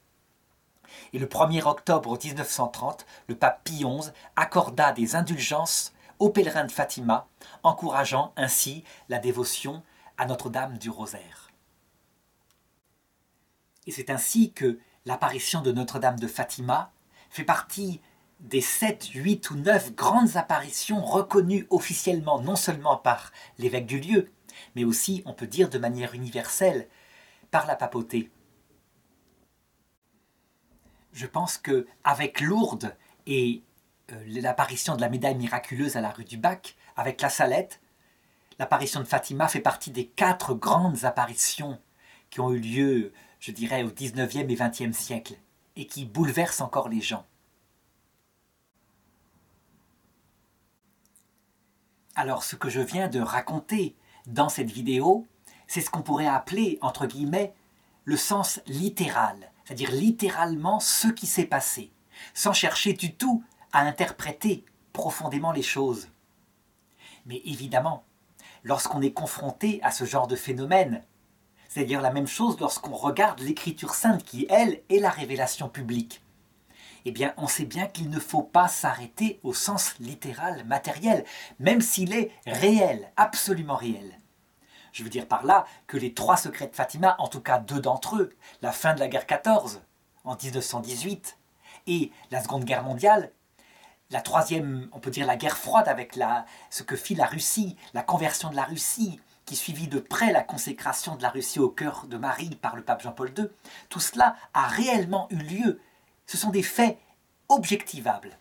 Et le 1er octobre 1930, le pape Pie XI accorda des indulgences aux pèlerins de Fatima, encourageant ainsi la dévotion à Notre-Dame du Rosaire. Et c'est ainsi que l'apparition de Notre-Dame de Fatima fait partie des 7, 8 ou 9 grandes apparitions reconnues officiellement non seulement par l'évêque du lieu, mais aussi, on peut dire de manière universelle, par la papauté. Je pense qu'avec Lourdes et l'apparition de la médaille miraculeuse à la rue du Bac, avec la Salette, l'apparition de Fatima fait partie des 4 grandes apparitions qui ont eu lieu, je dirais, au 19e et 20e siècle, et qui bouleversent encore les gens. Alors, ce que je viens de raconter dans cette vidéo, c'est ce qu'on pourrait appeler, entre guillemets, le sens littéral, c'est-à-dire littéralement ce qui s'est passé, sans chercher du tout à interpréter profondément les choses. Mais évidemment, lorsqu'on est confronté à ce genre de phénomène, c'est-à-dire la même chose lorsqu'on regarde l'Écriture sainte qui, elle, est la révélation publique, eh bien, on sait bien qu'il ne faut pas s'arrêter au sens littéral, matériel, même s'il est réel, absolument réel. Je veux dire par là que les 3 secrets de Fatima, en tout cas 2 d'entre eux, la fin de la guerre 14, en 1918, et la Seconde Guerre mondiale, la troisième, on peut dire la guerre froide avec ce que fit la Russie, la conversion de la Russie, qui suivit de près la consécration de la Russie au cœur de Marie par le pape Jean-Paul II, tout cela a réellement eu lieu. Ce sont des faits objectivables.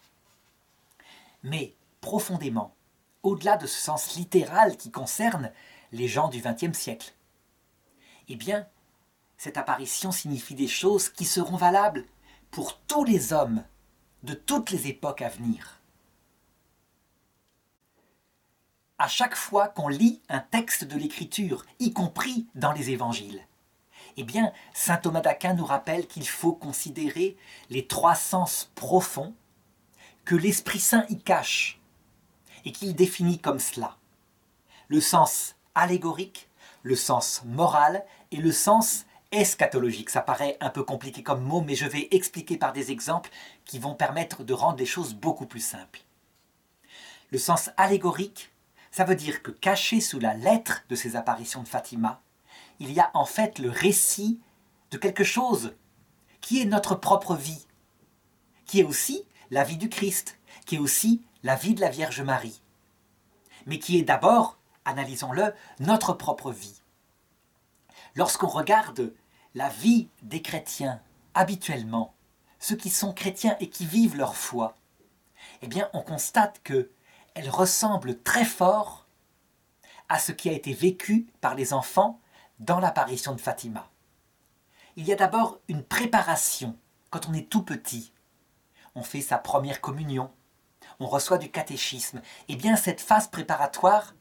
Mais profondément, au-delà de ce sens littéral qui concerne les gens du XXe siècle, eh bien, cette apparition signifie des choses qui seront valables pour tous les hommes de toutes les époques à venir. À chaque fois qu'on lit un texte de l'Écriture, y compris dans les évangiles, eh bien, saint Thomas d'Aquin nous rappelle qu'il faut considérer les 3 sens profonds que l'Esprit Saint y cache et qu'il définit comme cela. Le sens allégorique, le sens moral et le sens eschatologique. Ça paraît un peu compliqué comme mot, mais je vais expliquer par des exemples qui vont permettre de rendre les choses beaucoup plus simples. Le sens allégorique, ça veut dire que caché sous la lettre de ces apparitions de Fatima, il y a en fait le récit de quelque chose qui est notre propre vie, qui est aussi la vie du Christ, qui est aussi la vie de la Vierge Marie, mais qui est d'abord, analysons-le, notre propre vie. Lorsqu'on regarde la vie des chrétiens, habituellement, ceux qui sont chrétiens et qui vivent leur foi, eh bien on constate qu'elle ressemble très fort à ce qui a été vécu par les enfants dans l'apparition de Fatima. Il y a d'abord une préparation quand on est tout petit. On fait sa première communion, on reçoit du catéchisme. Eh bien cette phase préparatoire,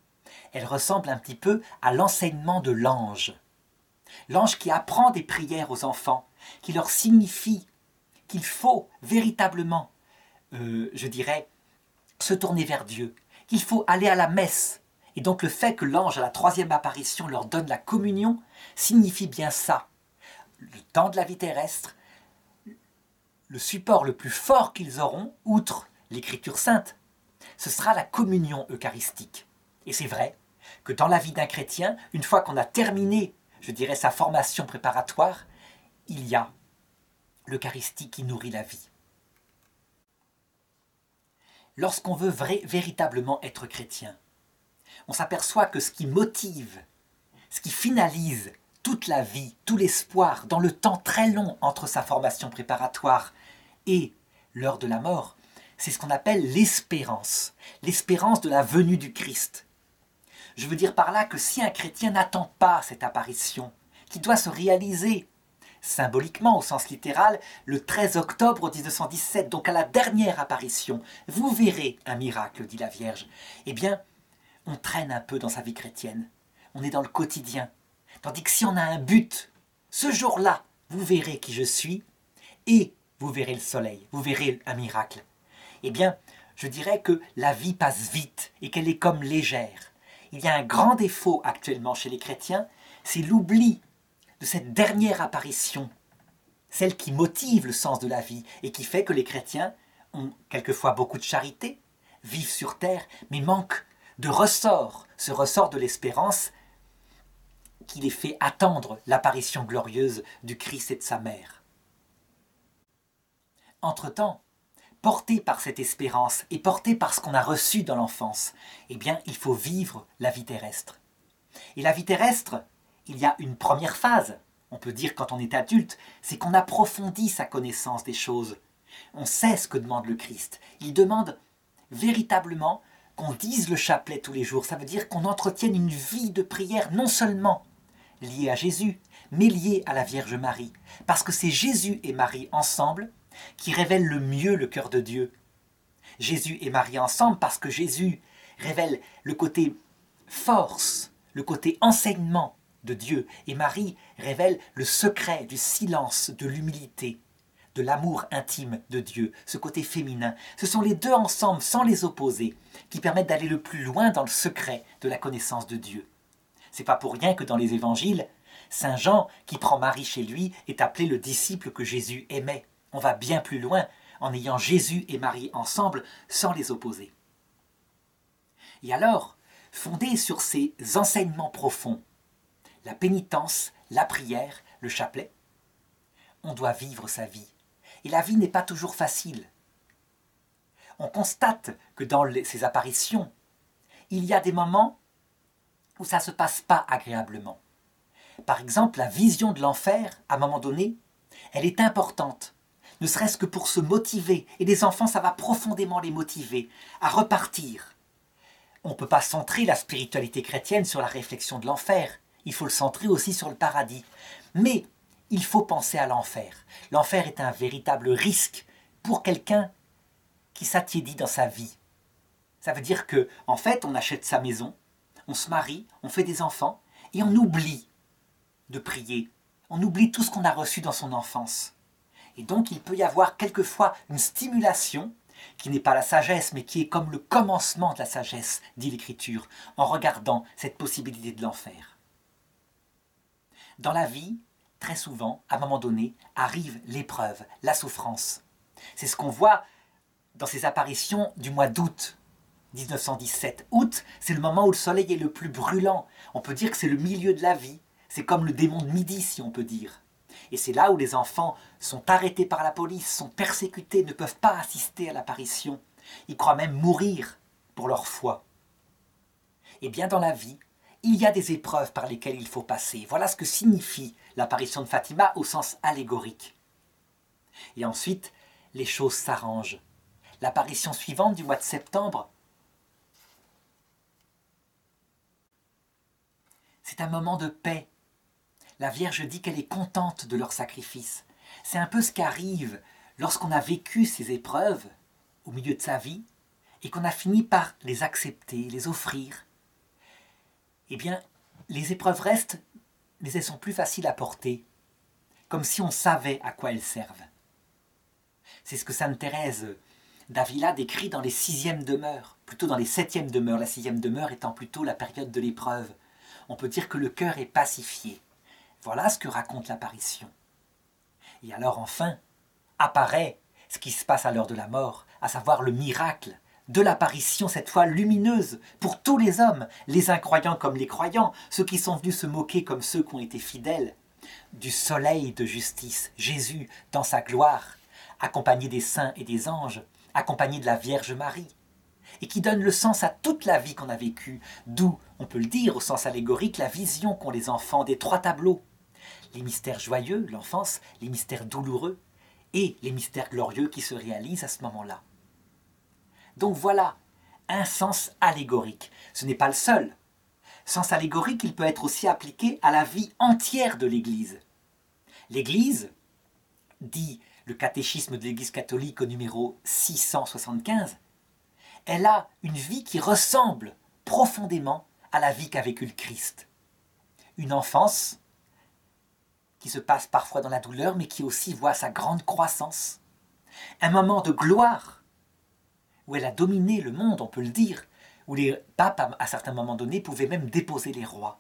elle ressemble un petit peu à l'enseignement de l'ange. L'ange qui apprend des prières aux enfants, qui leur signifie qu'il faut véritablement, je dirais, se tourner vers Dieu, qu'il faut aller à la messe. Et donc le fait que l'ange à la 3e apparition leur donne la communion signifie bien ça. Le temps de la vie terrestre, le support le plus fort qu'ils auront, outre l'Écriture sainte, ce sera la communion eucharistique. Et c'est vrai que dans la vie d'un chrétien, une fois qu'on a terminé, je dirais, sa formation préparatoire, il y a l'Eucharistie qui nourrit la vie. Lorsqu'on veut véritablement être chrétien, on s'aperçoit que ce qui motive, ce qui finalise toute la vie, tout l'espoir, dans le temps très long entre sa formation préparatoire et l'heure de la mort, c'est ce qu'on appelle l'espérance de la venue du Christ. Je veux dire par là que si un chrétien n'attend pas cette apparition, qui doit se réaliser symboliquement, au sens littéral, le 13 octobre 1917, donc à la dernière apparition, vous verrez un miracle, dit la Vierge, eh bien, on traîne un peu dans sa vie chrétienne, on est dans le quotidien. Tandis que si on a un but, ce jour-là, vous verrez qui je suis et vous verrez le soleil, vous verrez un miracle. Eh bien, je dirais que la vie passe vite et qu'elle est comme légère. Il y a un grand défaut actuellement chez les chrétiens, c'est l'oubli de cette dernière apparition, celle qui motive le sens de la vie et qui fait que les chrétiens ont quelquefois beaucoup de charité, vivent sur terre, mais manquent de ressort, ce ressort de l'espérance qui les fait attendre l'apparition glorieuse du Christ et de sa mère. Entre-temps, porté par cette espérance et porté par ce qu'on a reçu dans l'enfance, eh bien, il faut vivre la vie terrestre. Et la vie terrestre, il y a une première phase, on peut dire quand on est adulte, c'est qu'on approfondit sa connaissance des choses. On sait ce que demande le Christ. Il demande véritablement qu'on dise le chapelet tous les jours. Ça veut dire qu'on entretienne une vie de prière non seulement liée à Jésus, mais liée à la Vierge Marie. Parce que c'est Jésus et Marie ensemble qui révèlent le mieux le cœur de Dieu. Jésus et Marie ensemble parce que Jésus révèle le côté force, le côté enseignement de Dieu. Et Marie révèle le secret du silence, de l'humilité, de l'amour intime de Dieu, ce côté féminin. Ce sont les deux ensemble, sans les opposer, qui permettent d'aller le plus loin dans le secret de la connaissance de Dieu. C'est pas pour rien que dans les évangiles, Saint Jean, qui prend Marie chez lui, est appelé le disciple que Jésus aimait. On va bien plus loin en ayant Jésus et Marie ensemble sans les opposer. Et alors, fondé sur ces enseignements profonds, la pénitence, la prière, le chapelet, on doit vivre sa vie. Et la vie n'est pas toujours facile. On constate que dans ces apparitions, il y a des moments où ça ne se passe pas agréablement. Par exemple, la vision de l'enfer, à un moment donné, elle est importante, ne serait-ce que pour se motiver. Et les enfants, ça va profondément les motiver à repartir. On ne peut pas centrer la spiritualité chrétienne sur la réflexion de l'enfer. Il faut le centrer aussi sur le paradis. Mais il faut penser à l'enfer. L'enfer est un véritable risque pour quelqu'un qui s'attiédit dans sa vie. Ça veut dire que, en fait, on achète sa maison, on se marie, on fait des enfants, et on oublie de prier. On oublie tout ce qu'on a reçu dans son enfance. Et donc, il peut y avoir quelquefois une stimulation qui n'est pas la sagesse, mais qui est comme le commencement de la sagesse, dit l'Écriture, en regardant cette possibilité de l'enfer. Dans la vie, très souvent, à un moment donné, arrive l'épreuve, la souffrance. C'est ce qu'on voit dans ces apparitions du mois d'août 1917. Août, c'est le moment où le soleil est le plus brûlant. On peut dire que c'est le milieu de la vie. C'est comme le démon de midi, si on peut dire. Et c'est là où les enfants sont arrêtés par la police, sont persécutés, ne peuvent pas assister à l'apparition. Ils croient même mourir pour leur foi. Et bien dans la vie, il y a des épreuves par lesquelles il faut passer. Voilà ce que signifie l'apparition de Fatima au sens allégorique. Et ensuite, les choses s'arrangent. L'apparition suivante du mois de septembre, c'est un moment de paix. La Vierge dit qu'elle est contente de leur sacrifice. C'est un peu ce qui arrive lorsqu'on a vécu ces épreuves au milieu de sa vie et qu'on a fini par les accepter, les offrir. Eh bien, les épreuves restent, mais elles sont plus faciles à porter, comme si on savait à quoi elles servent. C'est ce que Sainte Thérèse d'Avila décrit dans les 6e demeures, plutôt dans les 7e demeures, la 6e demeure étant plutôt la période de l'épreuve. On peut dire que le cœur est pacifié. Voilà ce que raconte l'apparition. Et alors enfin, apparaît ce qui se passe à l'heure de la mort, à savoir le miracle de l'apparition, cette fois lumineuse, pour tous les hommes, les incroyants comme les croyants, ceux qui sont venus se moquer comme ceux qui ont été fidèles, du soleil de justice, Jésus dans sa gloire, accompagné des saints et des anges, accompagné de la Vierge Marie, et qui donne le sens à toute la vie qu'on a vécue, d'où, on peut le dire au sens allégorique, la vision qu'ont les enfants des 3 tableaux. Les mystères joyeux, l'enfance, les mystères douloureux, et les mystères glorieux qui se réalisent à ce moment-là. Donc voilà, un sens allégorique. Ce n'est pas le seul. Sens allégorique, il peut être aussi appliqué à la vie entière de l'Église. L'Église, dit le catéchisme de l'Église catholique au numéro 675, elle a une vie qui ressemble profondément à la vie qu'a vécue le Christ. Une enfance qui se passe parfois dans la douleur, mais qui aussi voit sa grande croissance. Un moment de gloire, où elle a dominé le monde, on peut le dire, où les papes, à certains moments donnés, pouvaient même déposer les rois.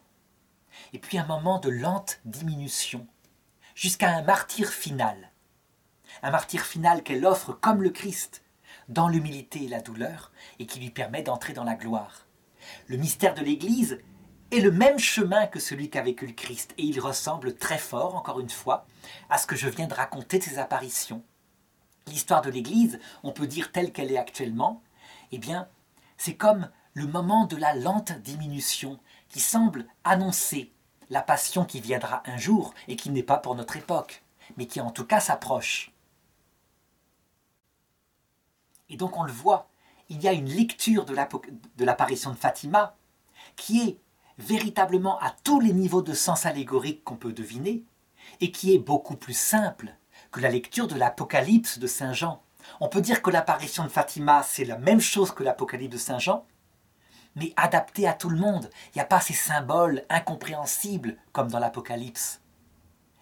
Et puis un moment de lente diminution, jusqu'à un martyre final. Un martyre final qu'elle offre comme le Christ, dans l'humilité et la douleur, et qui lui permet d'entrer dans la gloire. Le mystère de l'Église est le même chemin que celui qu'a vécu le Christ, et il ressemble très fort, encore une fois, à ce que je viens de raconter de ses apparitions. L'histoire de l'Église, on peut dire telle qu'elle est actuellement, eh bien, c'est comme le moment de la lente diminution qui semble annoncer la passion qui viendra un jour et qui n'est pas pour notre époque, mais qui en tout cas s'approche. Et donc on le voit, il y a une lecture de l'apparition de Fatima qui est véritablement à tous les niveaux de sens allégorique qu'on peut deviner et qui est beaucoup plus simple que la lecture de l'Apocalypse de Saint Jean. On peut dire que l'apparition de Fatima, c'est la même chose que l'Apocalypse de Saint Jean, mais adaptée à tout le monde. Il n'y a pas ces symboles incompréhensibles comme dans l'Apocalypse.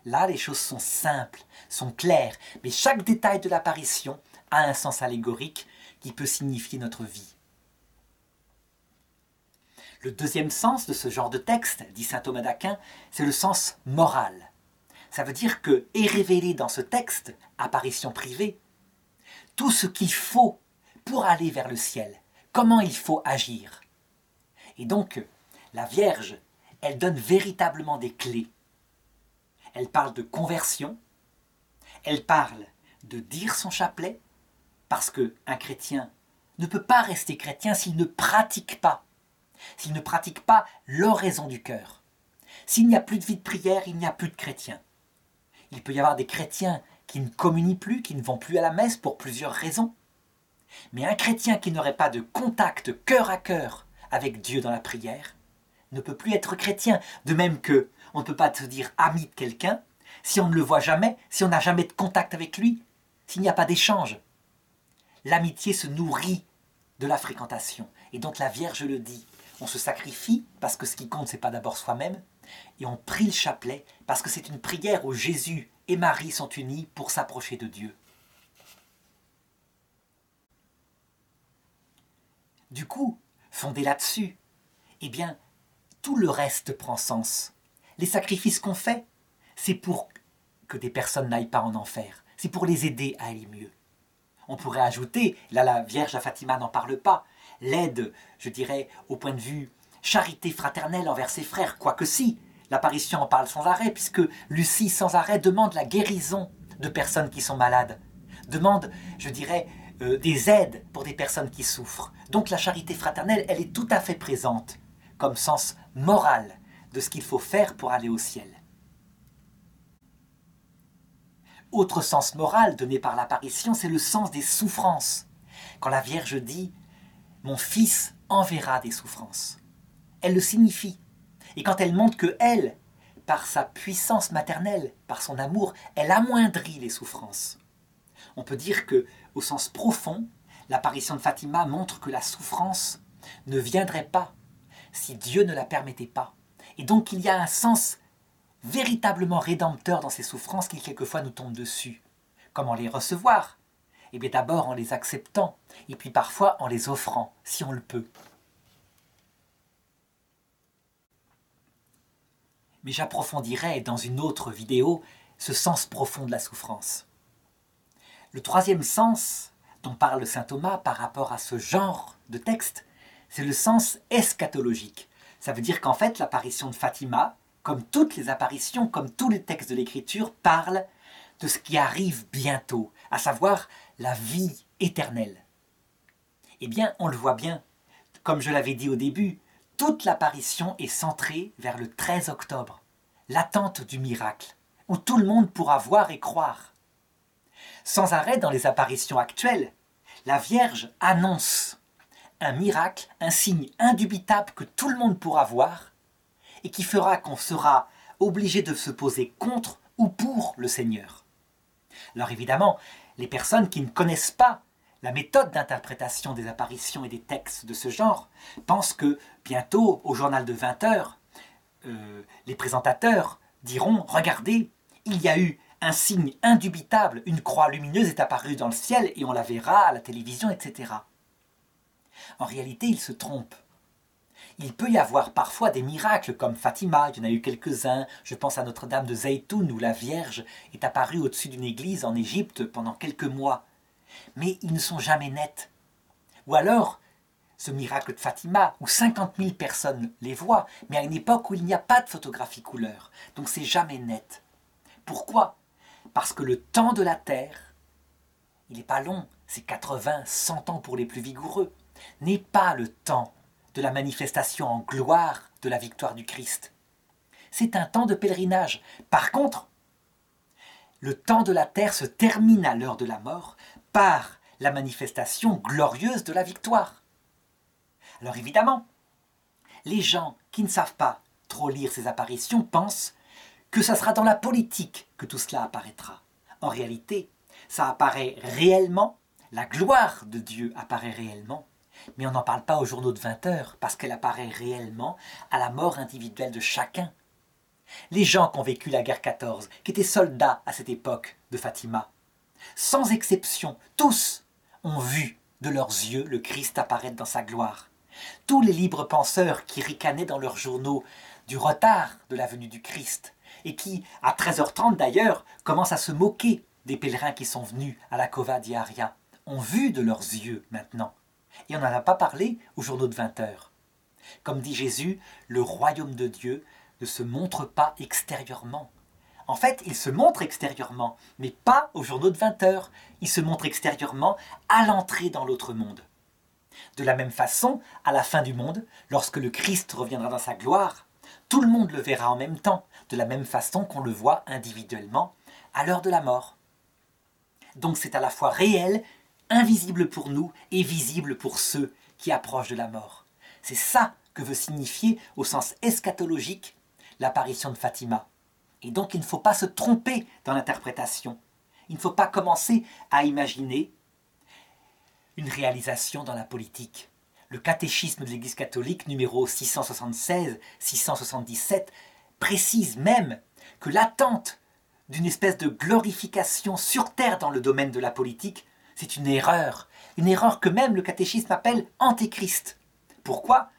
Là, les choses sont simples, sont claires, mais chaque détail de l'apparition a un sens allégorique qui peut signifier notre vie. Le deuxième sens de ce genre de texte, dit saint Thomas d'Aquin, c'est le sens moral. Ça veut dire que est révélé dans ce texte, apparition privée, tout ce qu'il faut pour aller vers le ciel, comment il faut agir. Et donc, la Vierge, elle donne véritablement des clés. Elle parle de conversion, elle parle de dire son chapelet, parce qu'un chrétien ne peut pas rester chrétien s'il ne pratique pas l'oraison du cœur. S'il n'y a plus de vie de prière, il n'y a plus de chrétien. Il peut y avoir des chrétiens qui ne communient plus, qui ne vont plus à la messe pour plusieurs raisons. Mais un chrétien qui n'aurait pas de contact cœur à cœur avec Dieu dans la prière ne peut plus être chrétien. De même que on ne peut pas se dire ami de quelqu'un si on ne le voit jamais, si on n'a jamais de contact avec lui, s'il n'y a pas d'échange. L'amitié se nourrit de la fréquentation. Et donc la Vierge le dit. On se sacrifie parce que ce qui compte, ce n'est pas d'abord soi-même. Et on prie le chapelet parce que c'est une prière où Jésus et Marie sont unis pour s'approcher de Dieu. Du coup, fondé là-dessus, eh bien, tout le reste prend sens. Les sacrifices qu'on fait, c'est pour que des personnes n'aillent pas en enfer. C'est pour les aider à aller mieux. On pourrait ajouter, là la Vierge à Fatima n'en parle pas, l'aide, je dirais, au point de vue charité fraternelle envers ses frères, quoique si, l'apparition en parle sans arrêt, puisque Lucie sans arrêt demande la guérison de personnes qui sont malades, demande, je dirais, des aides pour des personnes qui souffrent. Donc la charité fraternelle, elle est tout à fait présente, comme sens moral de ce qu'il faut faire pour aller au ciel. Autre sens moral donné par l'apparition, c'est le sens des souffrances. Quand la Vierge dit « Mon fils enverra des souffrances », elle le signifie. Et quand elle montre que elle, par sa puissance maternelle, par son amour, elle amoindrit les souffrances. On peut dire que, au sens profond, l'apparition de Fatima montre que la souffrance ne viendrait pas si Dieu ne la permettait pas. Et donc il y a un sens véritablement rédempteur dans ces souffrances qui quelquefois nous tombent dessus. Comment les recevoir? Eh bien d'abord en les acceptant, et puis parfois en les offrant, si on le peut. Mais j'approfondirai dans une autre vidéo ce sens profond de la souffrance. Le troisième sens dont parle saint Thomas par rapport à ce genre de texte, c'est le sens eschatologique. Ça veut dire qu'en fait l'apparition de Fatima, comme toutes les apparitions, comme tous les textes de l'Écriture, parlent de ce qui arrive bientôt, à savoir la vie éternelle. Eh bien, on le voit bien, comme je l'avais dit au début, toute l'apparition est centrée vers le 13 octobre, l'attente du miracle, où tout le monde pourra voir et croire. Sans arrêt dans les apparitions actuelles, la Vierge annonce un miracle, un signe indubitable que tout le monde pourra voir, et qui fera qu'on sera obligé de se poser contre ou pour le Seigneur. Alors évidemment, les personnes qui ne connaissent pas la méthode d'interprétation des apparitions et des textes de ce genre pensent que bientôt, au journal de 20 heures, les présentateurs diront « Regardez, il y a eu un signe indubitable, une croix lumineuse est apparue dans le ciel et on la verra à la télévision, etc. » En réalité, ils se trompent. Il peut y avoir parfois des miracles comme Fatima, il y en a eu quelques-uns, je pense à Notre-Dame de Zeytoun où la Vierge est apparue au-dessus d'une église en Égypte pendant quelques mois. Mais ils ne sont jamais nets. Ou alors, ce miracle de Fatima, où 50 000 personnes les voient, mais à une époque où il n'y a pas de photographie couleur. Donc c'est jamais net. Pourquoi? Parce que le temps de la Terre, il n'est pas long, c'est 80, 100 ans pour les plus vigoureux, n'est pas le temps de la manifestation en gloire de la victoire du Christ. C'est un temps de pèlerinage. Par contre, le temps de la terre se termine à l'heure de la mort par la manifestation glorieuse de la victoire. Alors évidemment, les gens qui ne savent pas trop lire ces apparitions pensent que ça sera dans la politique que tout cela apparaîtra. En réalité, ça apparaît réellement, la gloire de Dieu apparaît réellement, mais on n'en parle pas aux journaux de 20 heures parce qu'elle apparaît réellement à la mort individuelle de chacun. Les gens qui ont vécu la guerre 14, qui étaient soldats à cette époque de Fatima, sans exception, tous ont vu de leurs yeux le Christ apparaître dans sa gloire. Tous les libres penseurs qui ricanaient dans leurs journaux du retard de la venue du Christ et qui, à 13h30 d'ailleurs, commencent à se moquer des pèlerins qui sont venus à la Cova di Aria, ont vu de leurs yeux maintenant. Et on n'en a pas parlé aux journaux de 20h. Comme dit Jésus, le royaume de Dieu ne se montre pas extérieurement. En fait, il se montre extérieurement, mais pas aux journaux de 20h. Il se montre extérieurement à l'entrée dans l'autre monde. De la même façon, à la fin du monde, lorsque le Christ reviendra dans sa gloire, tout le monde le verra en même temps, de la même façon qu'on le voit individuellement à l'heure de la mort. Donc c'est à la fois réel, invisible pour nous et visible pour ceux qui approchent de la mort. C'est ça que veut signifier, au sens eschatologique, l'apparition de Fatima. Et donc il ne faut pas se tromper dans l'interprétation. Il ne faut pas commencer à imaginer une réalisation dans la politique. Le catéchisme de l'Église catholique, numéro 676-677, précise même que l'attente d'une espèce de glorification sur terre dans le domaine de la politique, c'est une erreur que même le catéchisme appelle antéchrist. Pourquoi ?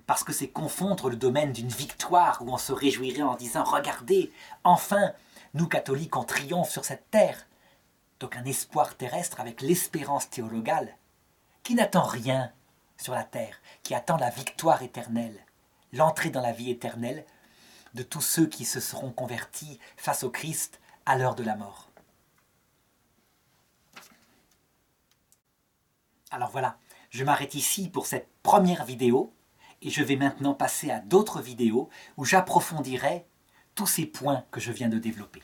Parce que c'est confondre le domaine d'une victoire où on se réjouirait en disant « Regardez, enfin, nous catholiques, on triomphe sur cette terre ». Donc un espoir terrestre avec l'espérance théologale qui n'attend rien sur la terre, qui attend la victoire éternelle, l'entrée dans la vie éternelle de tous ceux qui se seront convertis face au Christ à l'heure de la mort. Alors voilà, je m'arrête ici pour cette première vidéo et je vais maintenant passer à d'autres vidéos où j'approfondirai tous ces points que je viens de développer.